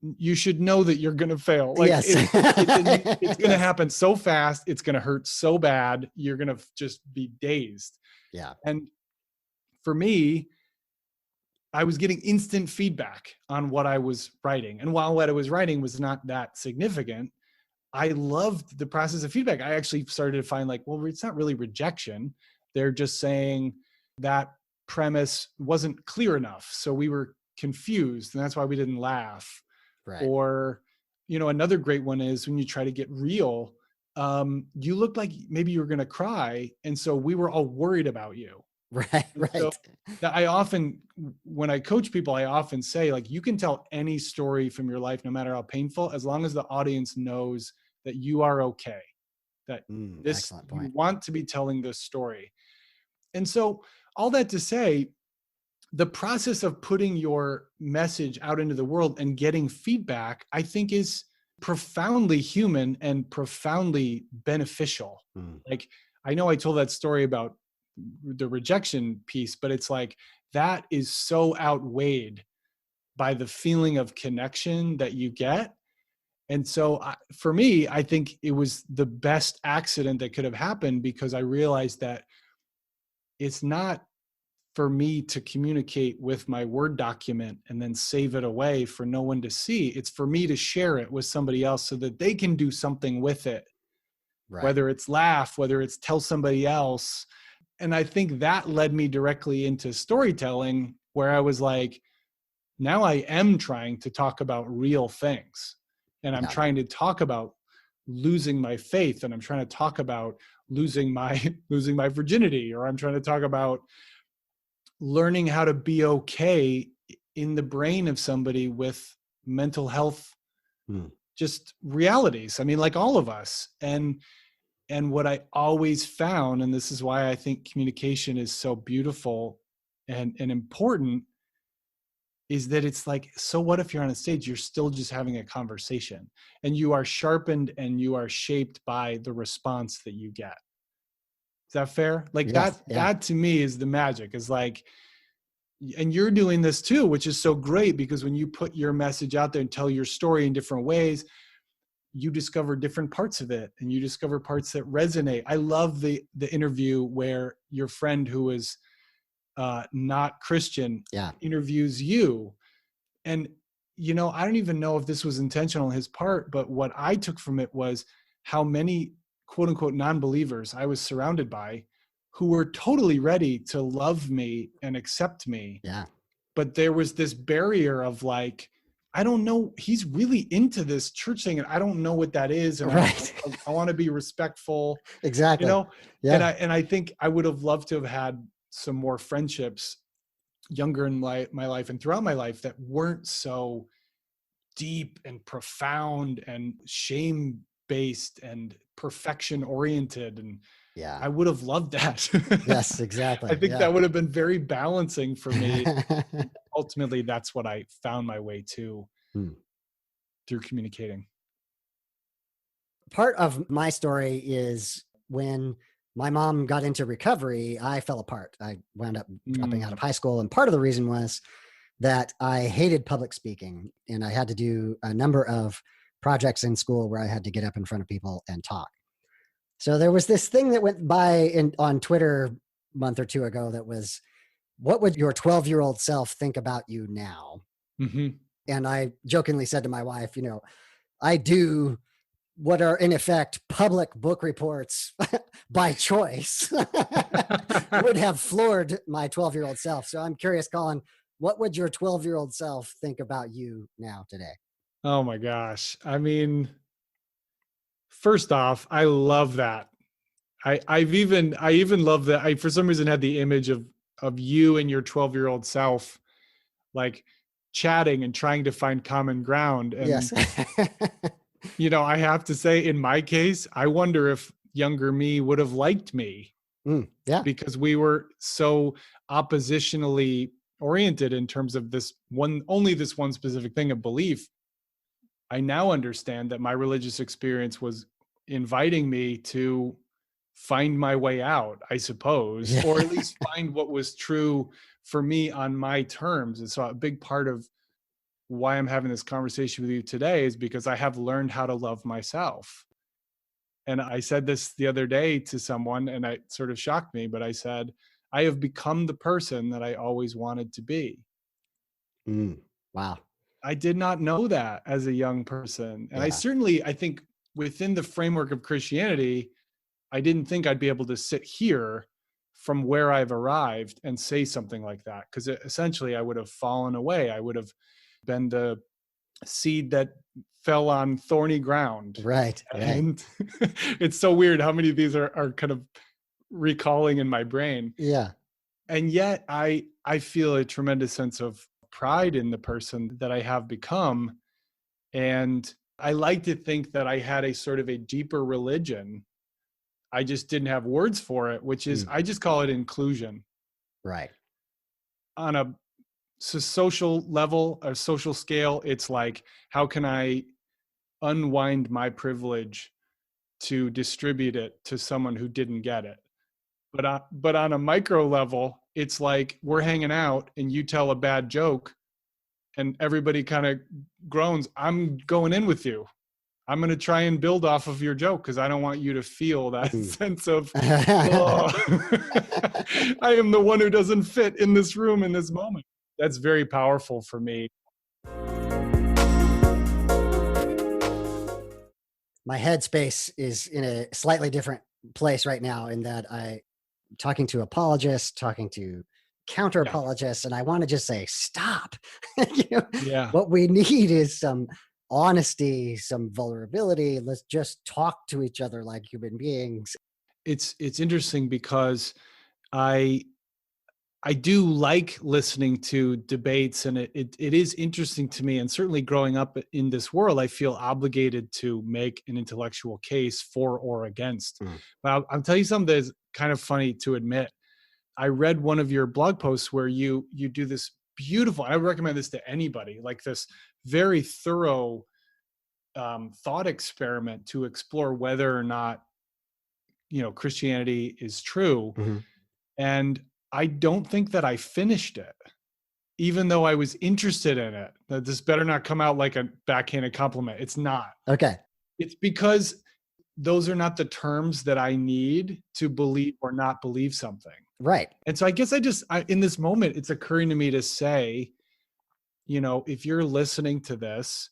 You should know that you're going to fail. Like Yes. it's going to Yes. happen so fast. It's going to hurt so bad. You're going to just be dazed. Yeah. And for me, I was getting instant feedback on what I was writing. And while what I was writing was not that significant, I loved the process of feedback. I actually started to find like, well, it's not really rejection. They're just saying that premise wasn't clear enough. So we were confused and that's why we didn't laugh. Right. Or, another great one is when you try to get real, you looked like maybe you were going to cry. And so we were all worried about you. Right. And so Right. I often, when I coach people, I often say like, you can tell any story from your life, no matter how painful, as long as the audience knows that you are okay, that Excellent you point. want to be telling this story. And so all that to say, the process of putting your message out into the world and getting feedback, I think is profoundly human and profoundly beneficial. Mm. Like, I know I told that story about the rejection piece, but it's like that is so outweighed by the feeling of connection that you get. And so for me, I think it was the best accident that could have happened because I realized that it's not for me to communicate with my Word document and then save it away for no one to see. It's for me to share it with somebody else so that they can do something with it, Right. whether it's laugh, whether it's tell somebody else. And I think that led me directly into storytelling, where I was like, now I am trying to talk about real things. And I'm Yeah. trying to talk about losing my faith. And I'm trying to talk about losing my virginity, or I'm trying to talk about learning how to be okay in the brain of somebody with mental health, just realities. I mean, like all of us. And what I always found, and this is why I think communication is so beautiful and important, is that it's like, so what if you're on a stage, you're still just having a conversation and you are sharpened and you are shaped by the response that you get. Is that fair? Like Yes. Yeah. that to me is the magic, is like, and you're doing this too, which is so great because when you put your message out there and tell your story in different ways, you discover different parts of it and you discover parts that resonate. I love the interview where your friend who is not Christian Yeah. interviews you. And, I don't even know if this was intentional on his part, but what I took from it was how many quote unquote non-believers I was surrounded by who were totally ready to love me and accept me. Yeah. But there was this barrier of like, I don't know, he's really into this church thing and I don't know what that is. And Right. I want to be respectful, Exactly. and Yeah. I think I would have loved to have had some more friendships younger in my life and throughout my life that weren't so deep and profound and shame based and perfection oriented. And Yeah. I would have loved that. Yes. I Exactly. think Yeah. that would have been very balancing for me. Ultimately, that's what I found my way to through communicating. Part of my story is when my mom got into recovery, I fell apart. I wound up dropping out of high school. And part of the reason was that I hated public speaking and I had to do a number of projects in school where I had to get up in front of people and talk. So there was this thing that went by on Twitter a month or two ago that was, what would your 12-year-old self think about you now? Mm-hmm. And I jokingly said to my wife, I do what are in effect public book reports by choice would have floored my 12-year-old self. So I'm curious, Colin, what would your 12-year-old self think about you now today? Oh my gosh. I mean, first off, I love that. I even love that. I, for some reason, had the image of you and your 12-year-old self, like chatting and trying to find common ground. And Yes. I have to say, in my case, I wonder if younger me would have liked me, Yeah. because we were so oppositionally oriented in terms of this one specific thing of belief. I now understand that my religious experience was inviting me to find my way out, I suppose, Yeah. or at least find what was true for me on my terms. And so a big part of why I'm having this conversation with you today is because I have learned how to love myself. And I said this the other day to someone, and it sort of shocked me, but I said, I have become the person that I always wanted to be. Mm. Wow. I did not know that as a young person. And Yeah. I think within the framework of Christianity, I didn't think I'd be able to sit here from where I've arrived and say something like that. Because essentially, I would have fallen away. I would have been the seed that fell on thorny ground. Right. Right. And it's so weird how many of these are kind of recalling in my brain. Yeah. And yet I feel a tremendous sense of pride in the person that I have become. And I like to think that I had a sort of a deeper religion. I just didn't have words for it, which is, Mm. I just call it inclusion. Right. On a social level, a social scale, it's like, how can I unwind my privilege to distribute it to someone who didn't get it? But on a micro level, it's like we're hanging out and you tell a bad joke and everybody kind of groans. I'm going in with you. I'm going to try and build off of your joke because I don't want you to feel that sense of, oh, I am the one who doesn't fit in this room in this moment. That's very powerful for me. My headspace is in a slightly different place right now in that I talking to apologists, talking to counter Yeah. apologists, and I want to just say, stop. You know, Yeah. what we need is some honesty, some vulnerability. Let's just talk to each other like human beings. It's interesting because I I do like listening to debates, and it is interesting to me. And certainly growing up in this world, I feel obligated to make an intellectual case for or against. Mm. But I'll tell you something that's kind of funny to admit. I read one of your blog posts where you do this beautiful. I would recommend this to anybody, like this very thorough thought experiment to explore whether or not Christianity is true. Mhm. And I don't think that I finished it, even though I was interested in it. That this better not come out like a backhanded compliment. It's not. Okay. It's because those are not the terms that I need to believe or not believe something. Right. And so I guess in this moment, it's occurring to me to say, if you're listening to this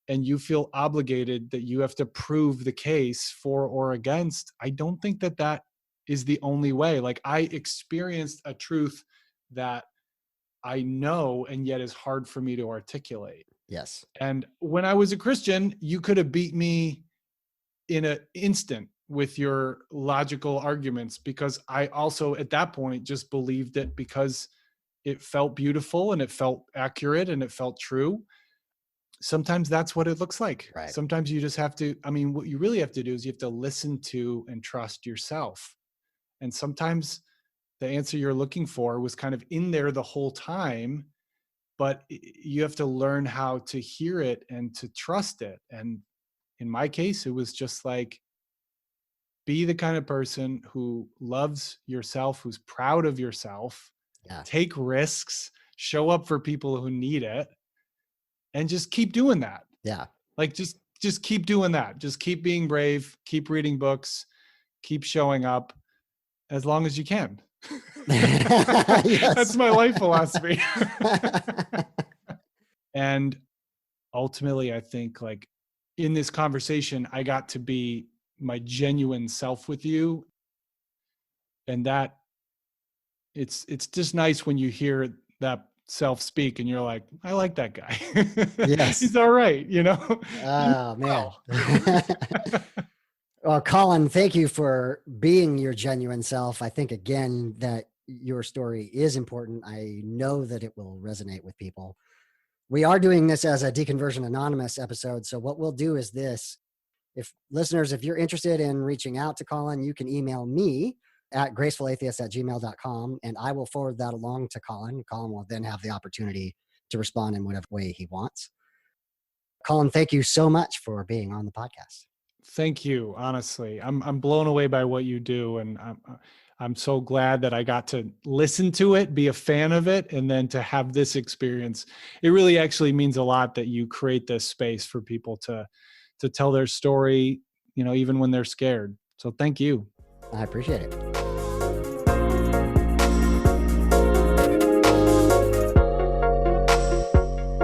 and you feel obligated that you have to prove the case for or against, I don't think that is the only way. Like, I experienced a truth that I know and yet is hard for me to articulate. Yes. And when I was a Christian, you could have beat me in an instant with your logical arguments, because I also at that point just believed it because it felt beautiful and it felt accurate and it felt true. Sometimes that's what it looks like. Right. Sometimes you just have to, what you really have to do is you have to listen to and trust yourself. And sometimes the answer you're looking for was kind of in there the whole time, but you have to learn how to hear it and to trust it. And in my case, it was just like, be the kind of person who loves yourself, who's proud of yourself, Yeah. take risks, show up for people who need it, and just keep doing that. Yeah. Like, just keep doing that. Just keep being brave, keep reading books, keep showing up as long as you can. That's Yes. my life philosophy. And ultimately, I think, like, in this conversation, I got to be my genuine self with you. And that it's just nice when you hear that self speak and you're like, I like that guy. Yes. He's all right, Oh, man. well. Well, Colin, thank you for being your genuine self. I think, again, that your story is important. I know that it will resonate with people. We are doing this as a Deconversion Anonymous episode. So what we'll do is this. If listeners, if you're interested in reaching out to Colin, you can email me at gracefulatheist@gmail.com, and I will forward that along to Colin. Colin will then have the opportunity to respond in whatever way he wants. Colin, thank you so much for being on the podcast. Thank you. Honestly, I'm blown away by what you do, and I'm so glad that I got to listen to it, be a fan of it, and then to have this experience. It really actually means a lot that you create this space for people to tell their story, even when they're scared. So thank you. I appreciate it.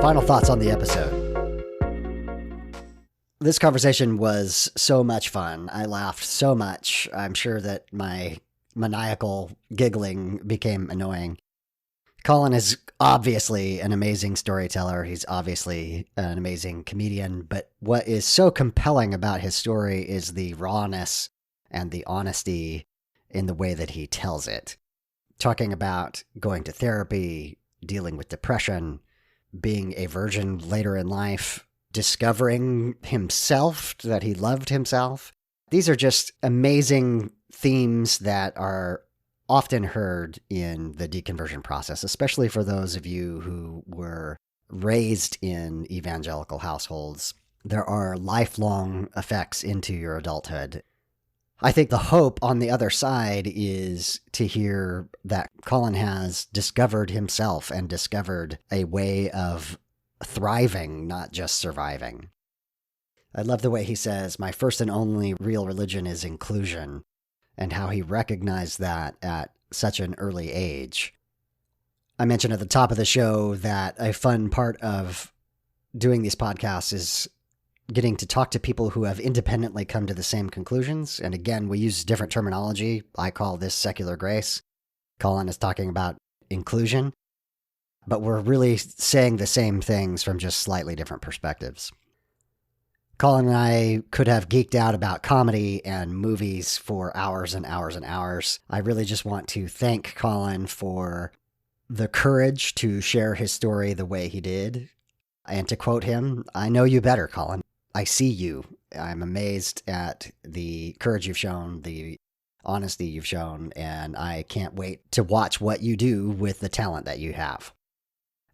Final thoughts on the episode. This conversation was so much fun. I laughed so much. I'm sure that my maniacal giggling became annoying. Colin is obviously an amazing storyteller. He's obviously an amazing comedian. But what is so compelling about his story is the rawness and the honesty in the way that he tells it. Talking about going to therapy, dealing with depression, being a virgin later in life, discovering himself, that he loved himself. These are just amazing themes that are often heard in the deconversion process, especially for those of you who were raised in evangelical households. There are lifelong effects into your adulthood. I think the hope on the other side is to hear that Colin has discovered himself and discovered a way of thriving, not just surviving. I love the way he says, "My first and only real religion is inclusion," and how he recognized that at such an early age. I mentioned at the top of the show that a fun part of doing these podcasts is getting to talk to people who have independently come to the same conclusions. And again, we use different terminology. I call this secular grace. Colin is talking about inclusion. But we're really saying the same things from just slightly different perspectives. Colin and I could have geeked out about comedy and movies for hours and hours and hours. I really just want to thank Colin for the courage to share his story the way he did. And to quote him, "I know you better, Colin. I see you. I'm amazed at the courage you've shown, the honesty you've shown, and I can't wait to watch what you do with the talent that you have."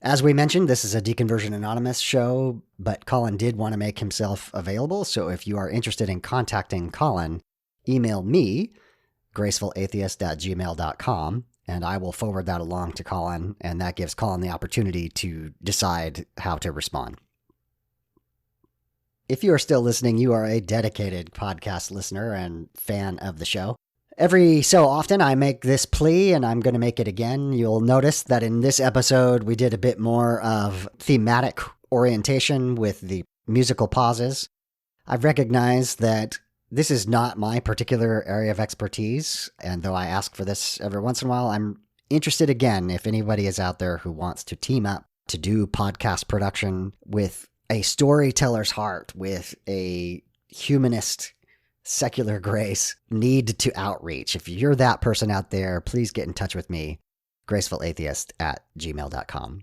As we mentioned, this is a Deconversion Anonymous show, but Colin did want to make himself available. So if you are interested in contacting Colin, email me, gracefulatheist@gmail.com, and I will forward that along to Colin, and that gives Colin the opportunity to decide how to respond. If you are still listening, you are a dedicated podcast listener and fan of the show. Every so often, I make this plea, and I'm going to make it again. You'll notice that in this episode, we did a bit more of thematic orientation with the musical pauses. I've recognized that this is not my particular area of expertise, and though I ask for this every once in a while, I'm interested again if anybody is out there who wants to team up to do podcast production with a storyteller's heart, with a humanist secular grace need to outreach. If you're that person out there, please get in touch with me, gracefulatheist@gmail.com.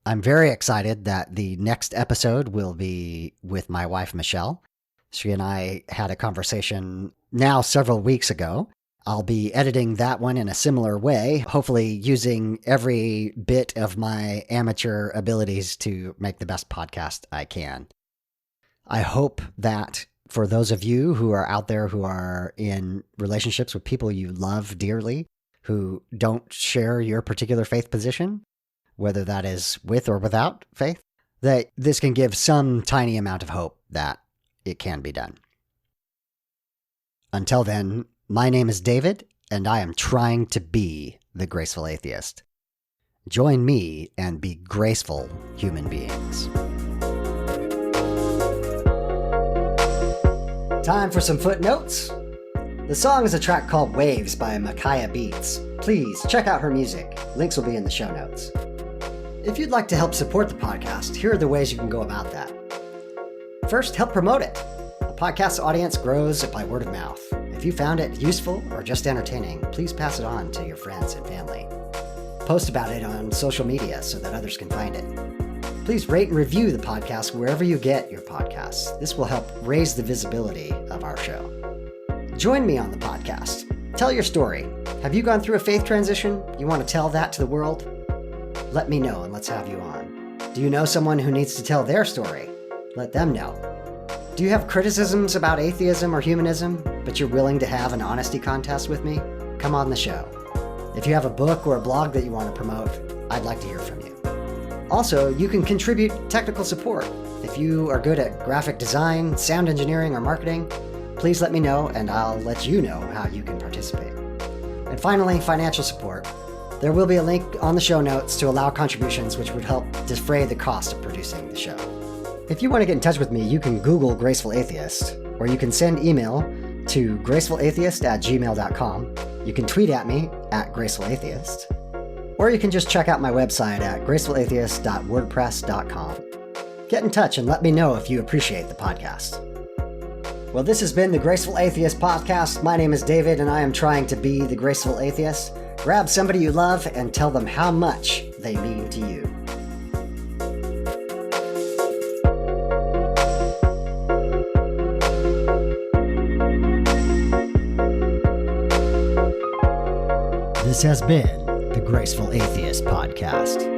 I'm very excited that the next episode will be with my wife, Michelle. She and I had a conversation now several weeks ago. I'll be editing that one in a similar way, hopefully using every bit of my amateur abilities to make the best podcast I can. I hope that for those of you who are out there who are in relationships with people you love dearly, who don't share your particular faith position, whether that is with or without faith, that this can give some tiny amount of hope that it can be done. Until then, my name is David, and I am trying to be the graceful atheist. Join me and be graceful human beings. Time for some footnotes. The song is a track called Waves by Micaiah Beats. Please check out her music. Links will be in the show notes. If you'd like to help support the podcast, here are the ways you can go about that. First, help promote it. The podcast audience grows by word of mouth. If you found it useful or just entertaining, please pass it on to your friends and family. Post about it on social media so that others can find it. Please rate and review the podcast wherever you get your podcasts. This will help raise the visibility of our show. Join me on the podcast. Tell your story. Have you gone through a faith transition? You want to tell that to the world? Let me know and let's have you on. Do you know someone who needs to tell their story? Let them know. Do you have criticisms about atheism or humanism, but you're willing to have an honesty contest with me? Come on the show. If you have a book or a blog that you want to promote, I'd like to hear from you. Also, you can contribute technical support. If you are good at graphic design, sound engineering, or marketing, please let me know and I'll let you know how you can participate. And finally, financial support. There will be a link on the show notes to allow contributions which would help defray the cost of producing the show. If you want to get in touch with me, you can Google Graceful Atheist, or you can send email to gracefulatheist@gmail.com. You can tweet at me at gracefulatheist, or you can just check out my website at gracefulatheist.wordpress.com. Get in touch and let me know if you appreciate the podcast. Well, this has been the Graceful Atheist Podcast. My name is David, and I am trying to be the Graceful Atheist. Grab somebody you love and tell them how much they mean to you. This has been the Graceful Atheist Podcast.